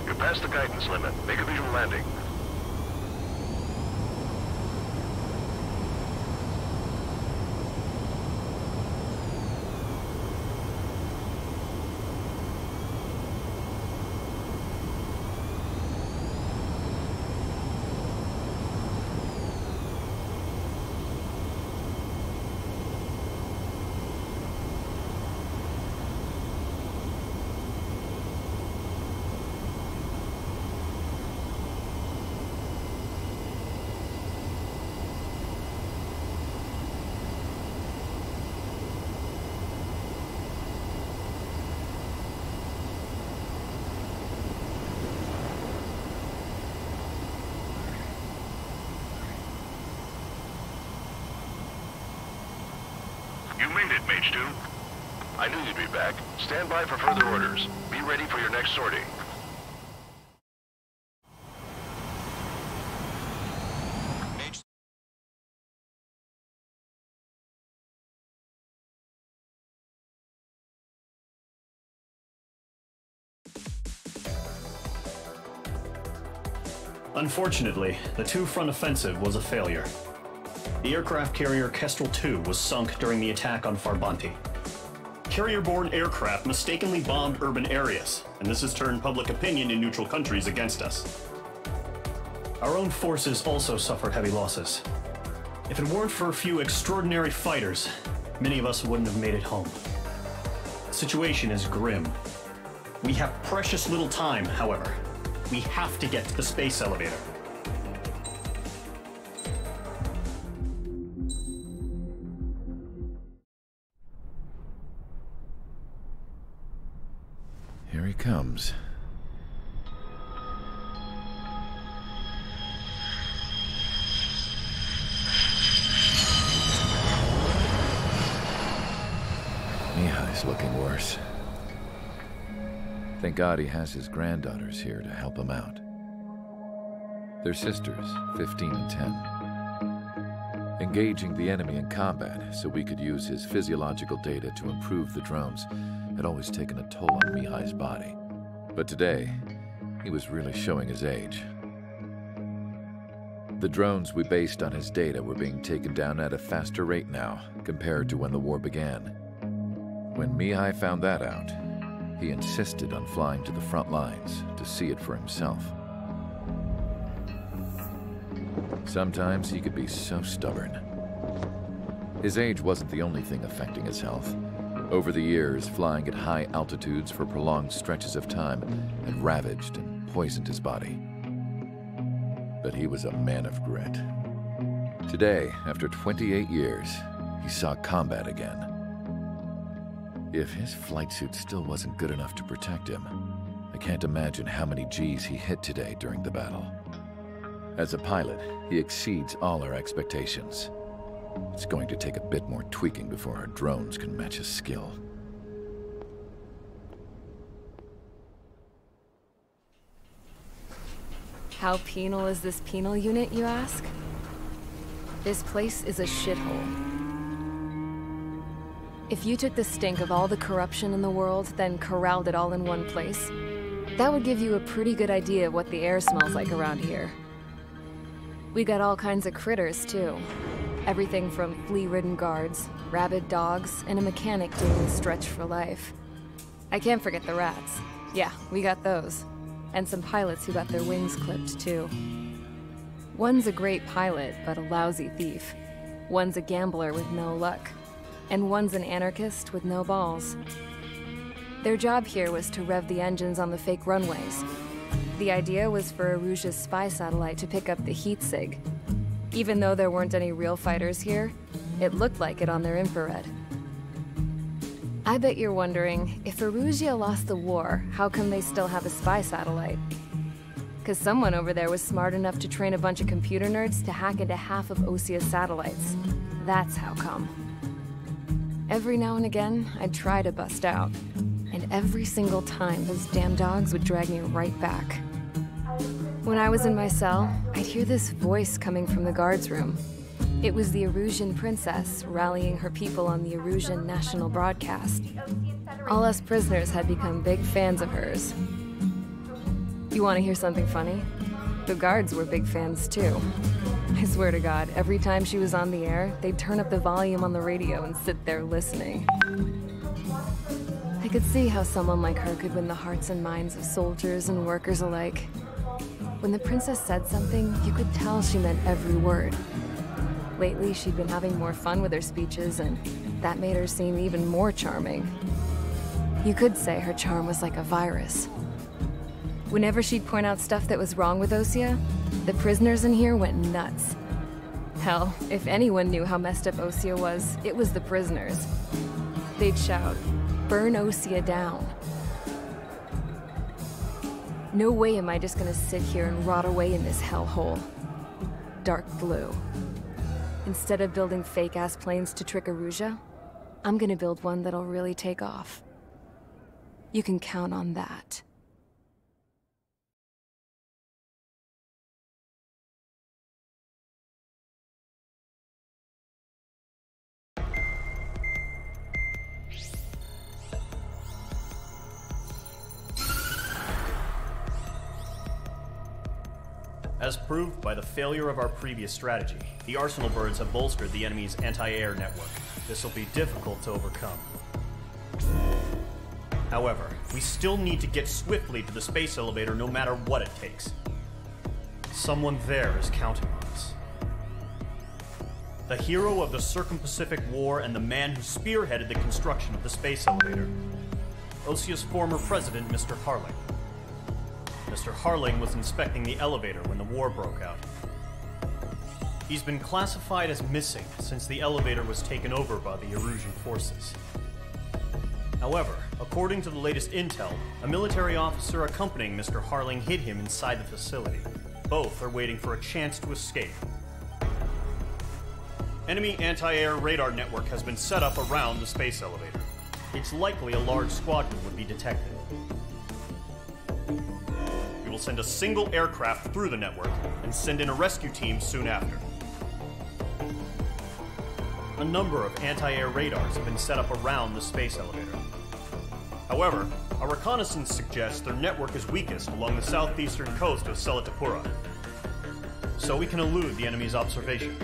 You're past the guidance limit. Make a visual landing. You made it, Mage 2. I knew you'd be back. Stand by for further orders. Be ready for your next sortie. Unfortunately, the two-front offensive was a failure. The aircraft carrier Kestrel II was sunk during the attack on Farbanti. Carrier-borne aircraft mistakenly bombed urban areas, and this has turned public opinion in neutral countries against us. Our own forces also suffered heavy losses. If it weren't for a few extraordinary fighters, many of us wouldn't have made it home. The situation is grim. We have precious little time, however. We have to get to the space elevator. Here he comes. Mihai's looking worse. Thank God he has his granddaughters here to help him out. They're sisters, 15 and 10. Engaging the enemy in combat so we could use his physiological data to improve the drones had always taken a toll on Mihai's body. But today, he was really showing his age. The drones we based on his data were being taken down at a faster rate now compared to when the war began. When Mihai found that out, he insisted on flying to the front lines to see it for himself. Sometimes he could be so stubborn. His age wasn't the only thing affecting his health. Over the years, flying at high altitudes for prolonged stretches of time had ravaged and poisoned his body. But he was a man of grit. Today, after 28 years, he saw combat again. If his flight suit still wasn't good enough to protect him, I can't imagine how many Gs he hit today during the battle. As a pilot, he exceeds all our expectations. It's going to take a bit more tweaking before our drones can match his skill. How penal is this penal unit, you ask? This place is a shithole. If you took the stink of all the corruption in the world, then corralled it all in one place, that would give you a pretty good idea of what the air smells like around here. We got all kinds of critters, too. Everything from flea-ridden guards, rabid dogs, and a mechanic doing the stretch for life. I can't forget the rats. Yeah, we got those. And some pilots who got their wings clipped, too. One's a great pilot, but a lousy thief. One's a gambler with no luck. And one's an anarchist with no balls. Their job here was to rev the engines on the fake runways. The idea was for Aruja's spy satellite to pick up the heat sig. Even though there weren't any real fighters here, it looked like it on their infrared. I bet you're wondering, if Aruja lost the war, how come they still have a spy satellite? 'Cause someone over there was smart enough to train a bunch of computer nerds to hack into half of Osia's satellites. That's how come. Every now and again, I'd try to bust out. And every single time, those damn dogs would drag me right back. When I was in my cell, I'd hear this voice coming from the guards room. It was the Arusian princess rallying her people on the Arusian national broadcast. All us prisoners had become big fans of hers. You want to hear something funny? The guards were big fans too. I swear to God, every time she was on the air, they'd turn up the volume on the radio and sit there listening. I could see how someone like her could win the hearts and minds of soldiers and workers alike. When the princess said something, you could tell she meant every word. Lately, she'd been having more fun with her speeches, and that made her seem even more charming. You could say her charm was like a virus. Whenever she'd point out stuff that was wrong with Osia, the prisoners in here went nuts. Hell, if anyone knew how messed up Osia was, it was the prisoners. They'd shout, "Burn Osia down." No way am I just gonna sit here and rot away in this hellhole. Dark blue. Instead of building fake-ass planes to trick Aruja, I'm gonna build one that'll really take off. You can count on that. As proved by the failure of our previous strategy, the Arsenal birds have bolstered the enemy's anti-air network. This will be difficult to overcome. However, we still need to get swiftly to the space elevator no matter what it takes. Someone there is counting on us. The hero of the Circum-Pacific War and the man who spearheaded the construction of the space elevator. Osia's former president, Mr. Harling. Mr. Harling was inspecting the elevator when the war broke out. He's been classified as missing since the elevator was taken over by the Erusian forces. However, according to the latest intel, a military officer accompanying Mr. Harling hid him inside the facility. Both are waiting for a chance to escape. Enemy anti-air radar network has been set up around the space elevator. It's likely a large squadron would be detected. We will send a single aircraft through the network and send in a rescue team soon after. A number of anti-air radars have been set up around the space elevator. However, our reconnaissance suggests their network is weakest along the southeastern coast of Selatapura, so we can elude the enemy's observation.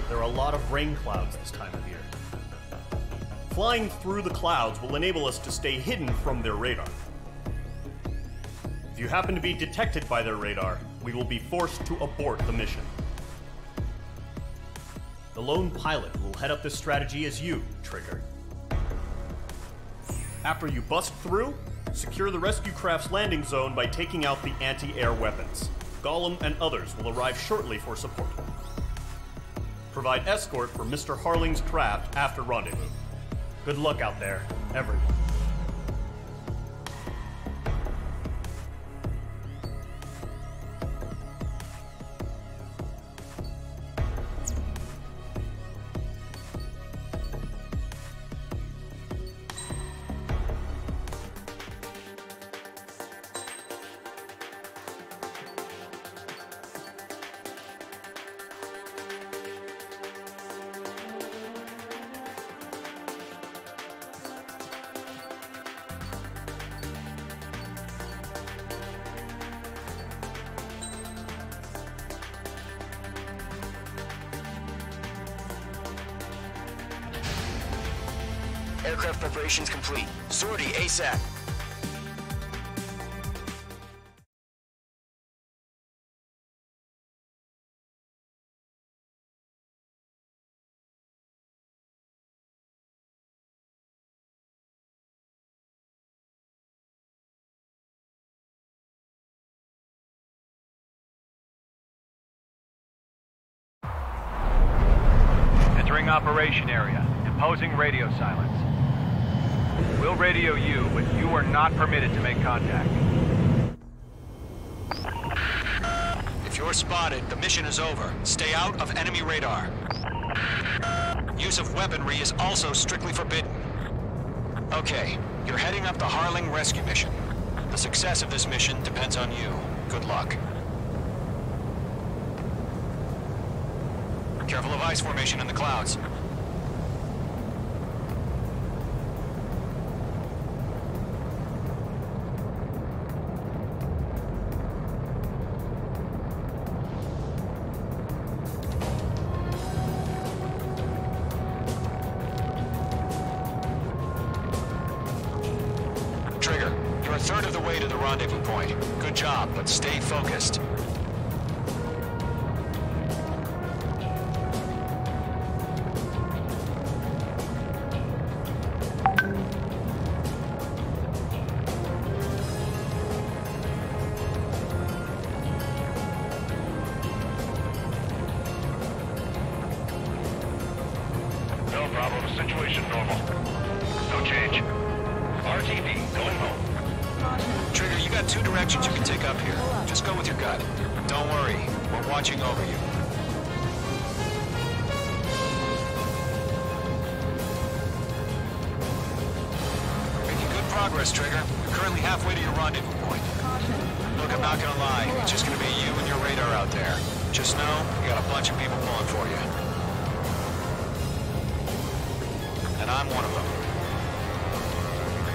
There are a lot of rain clouds this time of year. Flying through the clouds will enable us to stay hidden from their radar. If you happen to be detected by their radar, we will be forced to abort the mission. The lone pilot will head up this strategy as you, Trigger. After you bust through, secure the rescue craft's landing zone by taking out the anti-air weapons. Gollum and others will arrive shortly for support. Provide escort for Mr. Harling's craft after rendezvous. Good luck out there, everyone. Aircraft preparations complete. Sortie ASAP. Entering operation area. Imposing radio silence. We'll radio you, but you are not permitted to make contact. If you're spotted, the mission is over. Stay out of enemy radar. Use of weaponry is also strictly forbidden. Okay, you're heading up the Harling rescue mission. The success of this mission depends on you. Good luck. Careful of ice formation in the clouds. Trigger, you're a third of the way to the rendezvous point. Good job, but stay focused. No problem. Situation normal. No change. RTV, going home. Trigger, you got two directions you can take up here. Just go with your gut. Don't worry, we're watching over you. progress, Trigger. You're currently halfway to your rendezvous point. Look, I'm not gonna lie. It's just gonna be you and your radar out there. Just know, you got a bunch of people pulling for you. And I'm one of them.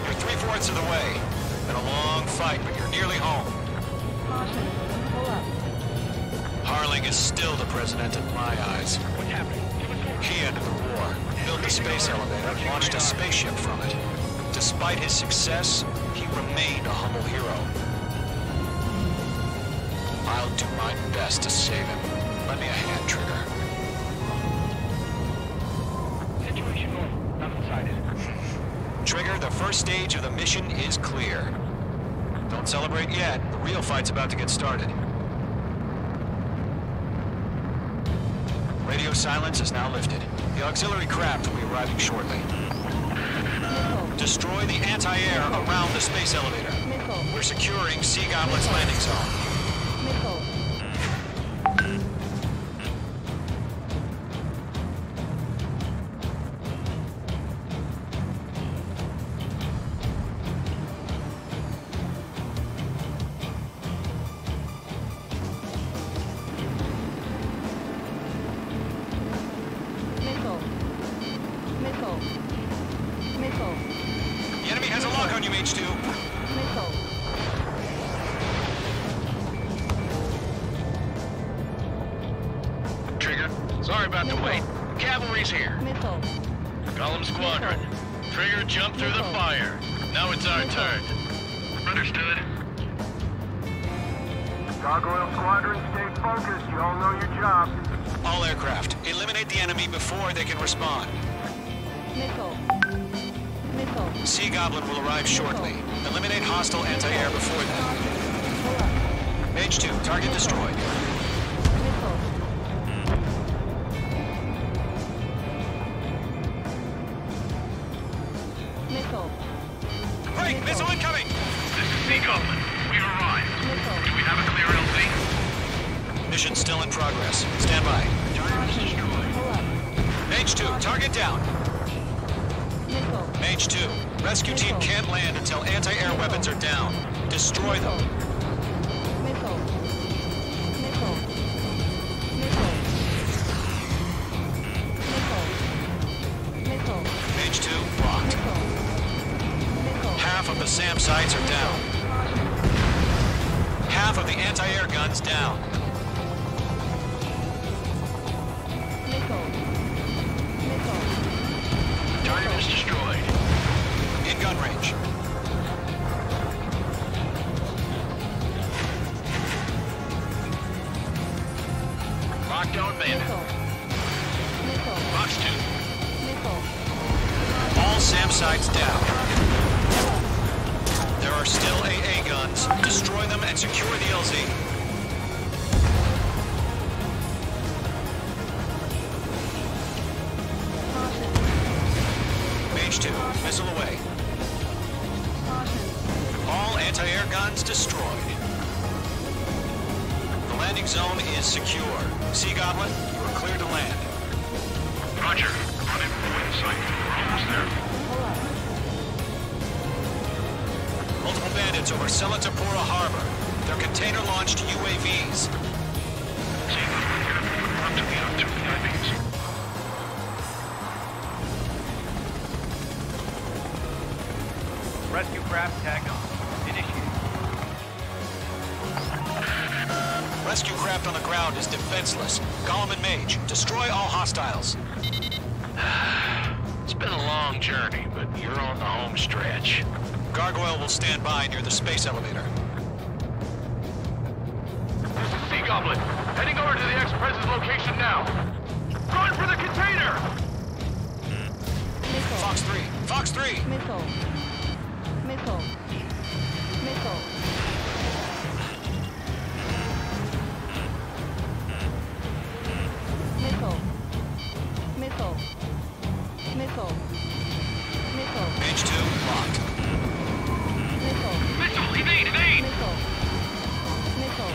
You're 3/4 of the way. Been a long fight, but you're nearly home. Harling is still the president in my eyes. What's happening? He ended the war, built the space elevator, and launched a spaceship from it. Despite his success, he remained a humble hero. I'll do my best to save him. Lend me a hand, Trigger. Situation normal. Nothing sighted. Trigger, the first stage of the mission is clear. Don't celebrate yet. The real fight's about to get started. Radio silence is now lifted. The auxiliary craft will be arriving shortly. Destroy the anti-air around the space elevator. We're securing Sea Goblin's landing zone. The enemy has a lock on you, H2. Trigger, sorry about the wait. Cavalry's here. Column Squadron. Trigger jumped through the fire. Now it's our turn. Understood. Gargoyle Squadron, stay focused. You all know your job. All aircraft, eliminate the enemy before they can respond. Sea Goblin will arrive shortly. Eliminate hostile anti-air before then. Mage 2, target destroyed. Break! Missile incoming! This is Sea Goblin. We've arrived. Do we have a clear LZ? Mission still in progress. Stand by. Target is destroyed. Mage 2, target down. Mage 2, rescue team can't land until anti-air weapons are down. Destroy them. Mage 2, locked. Half of the SAM sites are down. Half of the anti-air guns down. Target is destroyed. In gun range. Lockdown bandit. Box 2. All SAM sites down. There are still AA guns. Destroy them and secure the LZ. Mage 2, missile away. All anti-air guns destroyed. The landing zone is secure. Sea Goblin, you are clear to land. Roger. Rendezvous in sight. We're almost there. Multiple bandits over Selatapura Harbor. They're container-launched UAVs. Sea Goblin here. We're up to the out 2 PIVs. Rescue craft tagged on. Initiated. Rescue craft on the ground is defenseless. Gollum and Mage, destroy all hostiles. It's been a long journey, but you're on the home stretch. Gargoyle will stand by near the space elevator. This is Sea Goblin. Heading over to the ex-president's location now. Run for the container! Fox 3! Fox 3! Missile. Missile. Missile. Missile. Missile. Missile. Missile. Mage 2, locked. Missile. Missile! Evade! Evade! Missile. Missile.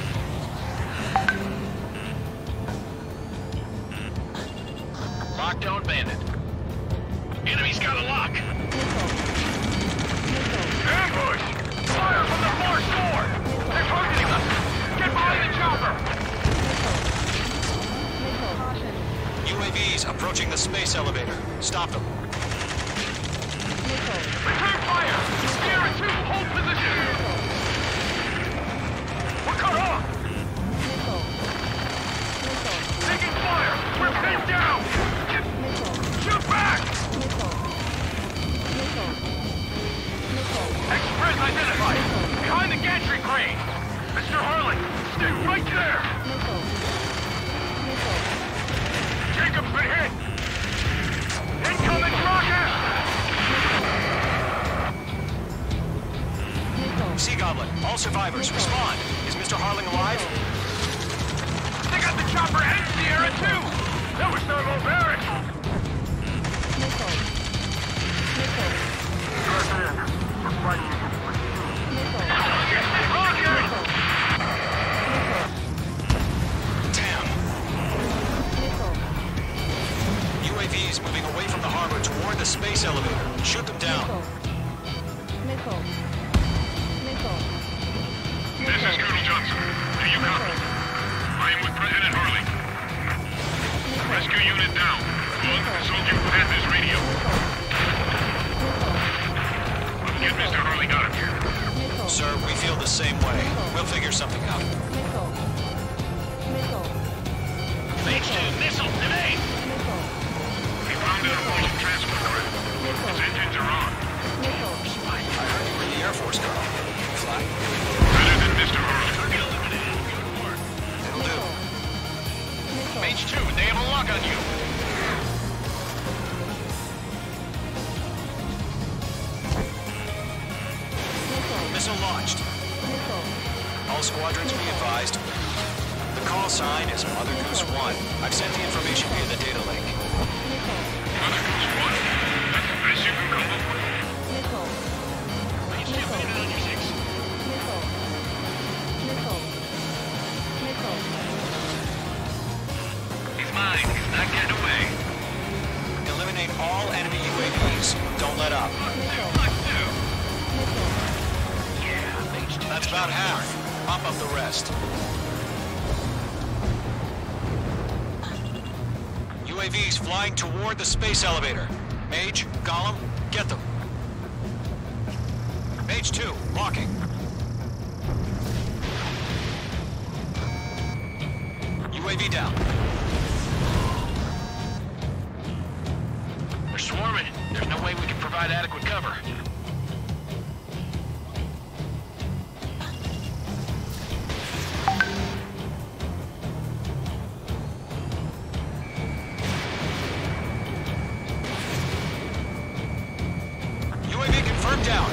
Lockdown bandit. Enemy's got a lock! Missile. Missile. UAVs approaching the space elevator. Stop them. Return fire! Sierra 2, hold position! We're cut off! Taking fire! We're pinned down! Shoot back! Express identified! Behind the gantry crane! Mr. Harley, stay right there! Jacob's been hit! Incoming rocket! Sea Goblin, all survivors, respond. Is Mr. Harling alive? They got the chopper and Sierra 2! That was thermobaric! Damn! UAVs moving away from the harbor toward the space elevator. Shoot them down. This is Colonel Johnson. Do you copy? I am with President Harley. Rescue unit down. Look, soldier at this radio. We'll get Mr. Harley out of here. Sir, we feel the same way. We'll figure something out. Phase 2, missile, evade! We found an avoided transport craft. Its engines are on. I heard you were in the Air Force, Colonel. Fly. Better than Mr. Harley. It'll do. Phase 2, they have a lock on you. Missile launched. All squadrons be advised. The call sign is Mother Goose 1. I've sent the information via the data link. Mother Goose 1. That's the best you can come up with. Phase 2, put it on your 6. He's mine. He's not getting away. Eliminate all enemy UAVs. Don't let up. That's about half. Pop up the rest. UAVs flying toward the space elevator. Mage, Gollum, get them. Mage 2, locking. UAV down. We're swarming. There's no way we can provide adequate cover. UAV confirmed down.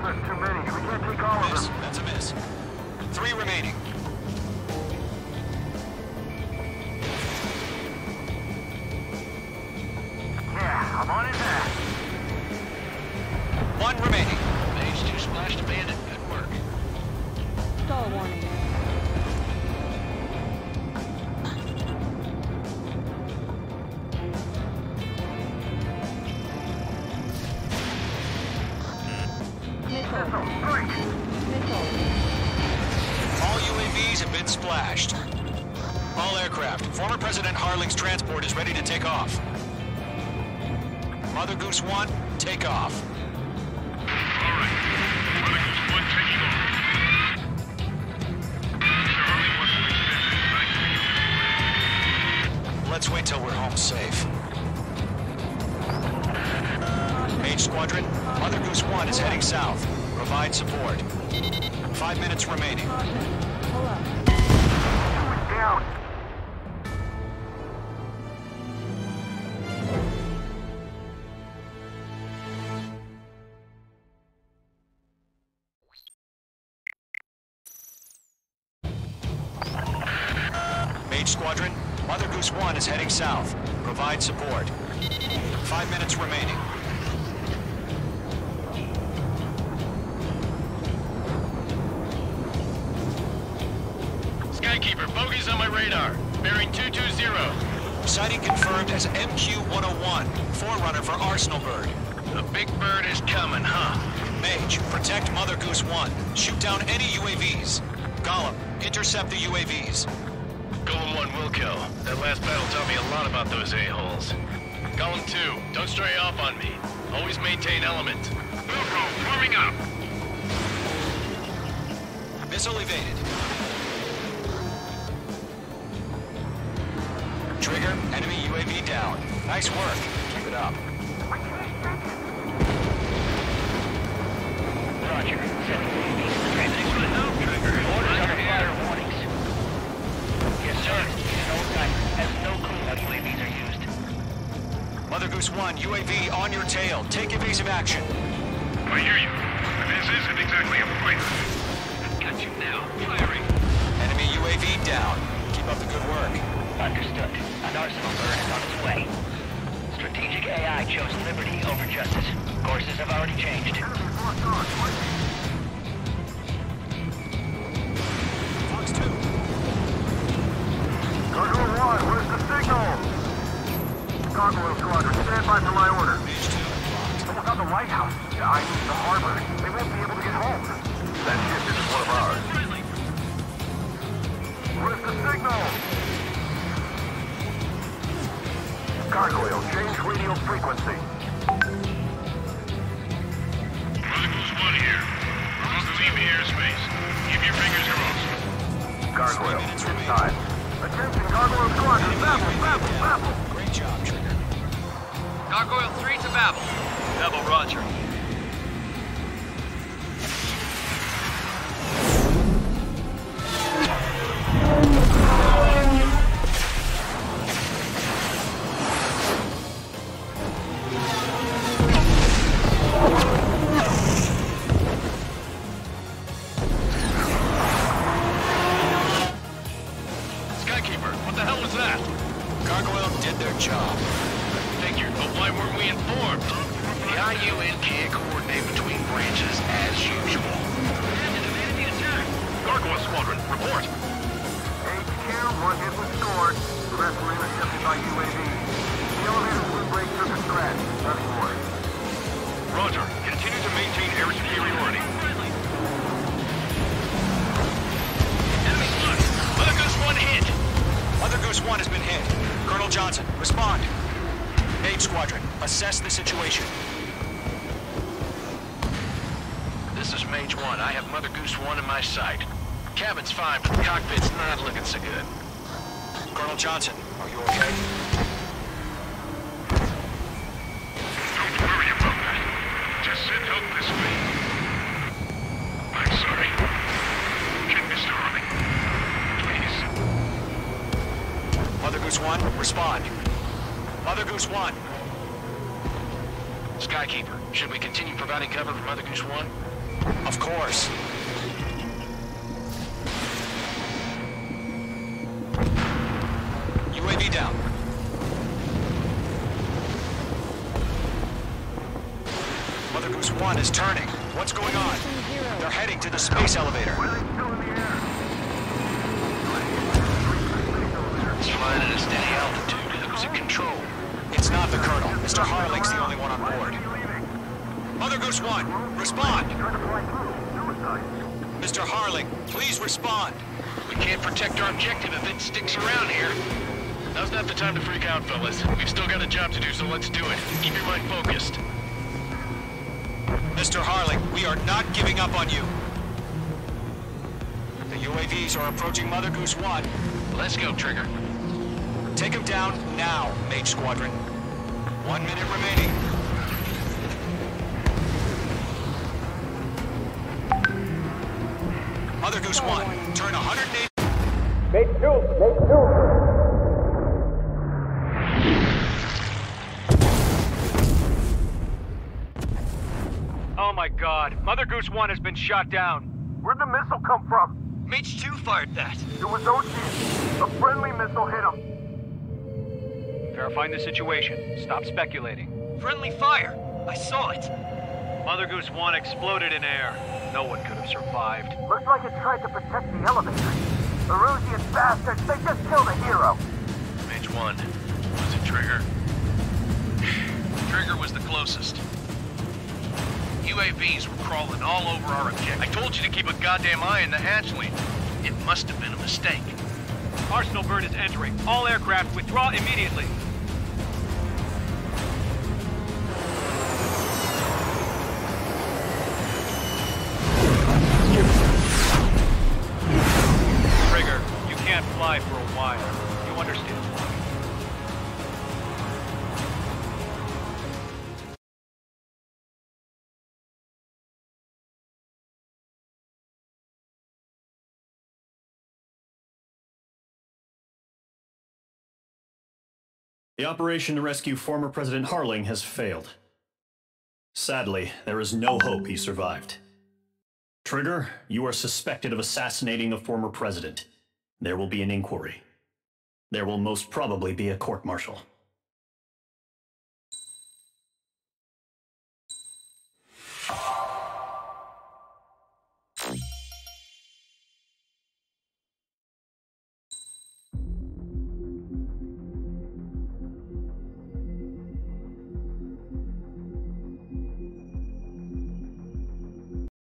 That's too many. We can't take all of Miss. them. That's a miss. 3 remaining. Yeah, I'm on it now. 1 remaining. Phase 2 splashed a bandit. Good work. Stall warning. All UAVs have been splashed. All aircraft. Former President Harling's transport is ready to take off. Mother Goose 1, take off. All right. Mother Goose 1 taking off. Mr. Harley wants to extend his Let's wait till we're home safe. Mage Squadron, Mother Goose 1 is heading south. Provide support. 5 minutes remaining. Down. Mage Squadron, Mother Goose 1 is heading south. Provide support. 5 minutes remaining. Skykeeper, bogeys on my radar. Bearing 220. Sighting confirmed as MQ-101, forerunner for Arsenal Bird. A big bird is coming, huh? Mage, protect Mother Goose 1. Shoot down any UAVs. Gollum, intercept the UAVs. Golem 1 will kill. That last battle taught me a lot about those a-holes. Golem 2, don't stray off on me. Always maintain element. Wilco, warming up. Missile evaded. Trigger, enemy UAV down. Nice work. Keep it up. Roger. Thanks for the help, Trigger. Orders under fire warnings. Yes, sir. An old timer has no clue how UAVs are used. Mother Goose 1, UAV on your tail. Take evasive action. I hear you. This isn't exactly a fight. Got you now. Firing. Enemy UAV down. Keep up the good work. Understood. An arsenal bird is on its way. Strategic AI chose liberty over justice. Courses have already changed. Fox 2. Gargoyle 1, where's the signal? Gargoyle Squadron, stand by for my order. Mage 2. Someone's on the lighthouse. I mean the harbor. They won't be able to get home. That ship isn't one of ours. Where's the signal? Gargoyle, change radio frequency. Mother Goose 1 here. We're about to leave the airspace. Keep your fingers crossed. Gargoyle, it's time. Attention, Gargoyle Squadron. Babel. Great job, Trigger. Gargoyle 3 to Babel. Babel, roger. Skykeeper, what the hell was that? Gargoyle did their job. Figured, but why weren't we informed? The IUN can't coordinate between branches as usual. Gargoyle Squadron, report. HQ, one hit was scored. The rest were intercepted by UAV. The elevator's wind break took a scratch. Nothing more. Roger. Continue to maintain air superiority. Enemy spot! Mother Goose 1 hit! Mother Goose 1 has been hit. Colonel Johnson, respond. Mage Squadron, assess the situation. This is Mage 1. I have Mother Goose 1 in my sight. Cabin's fine, but the cockpit's not looking so good. Colonel Johnson, are you okay? Don't worry about that. Just send help this way. I'm sorry. Get Mr. Harling. Please. Mother Goose 1, respond. Mother Goose 1. Skykeeper, should we continue providing cover for Mother Goose 1? Of course. UAV down. Mother Goose 1 is turning. What's going on? They're heading to the space elevator. It's flying at a steady altitude. Who's in control? It's not the Colonel. Mr. Harling's the only one on board. Mother Goose 1, respond! Mr. Harling, please respond! We can't protect our objective if it sticks around here. Now's not the time to freak out, fellas. We've still got a job to do, so let's do it. Keep your mind focused. Mr. Harling, we are not giving up on you. The UAVs are approaching Mother Goose 1. Let's go, Trigger. Take him down now, Mage Squadron. 1 minute remaining. Mother Goose 1, turn 180. Mate 2. Oh my god. Mother Goose 1 has been shot down. Where'd the missile come from? Mage 2 fired that. It was Ocean. A friendly missile hit him. Verifying the situation. Stop speculating. Friendly fire. I saw it. Mother Goose 1 exploded in air. No one could have survived. Looks like it tried to protect the elevator. The Rusian bastards, they just killed a hero. Mage 1. Was it Trigger? Trigger was the closest. UAVs were crawling all over our objective. I told you to keep a goddamn eye on the hatchling. It must have been a mistake. Arsenal bird is entering. All aircraft withdraw immediately. Trigger, you can't fly for a while. You understand? The operation to rescue former President Harling has failed. Sadly, there is no hope he survived. Trigger, you are suspected of assassinating the former president. There will be an inquiry. There will most probably be a court-martial.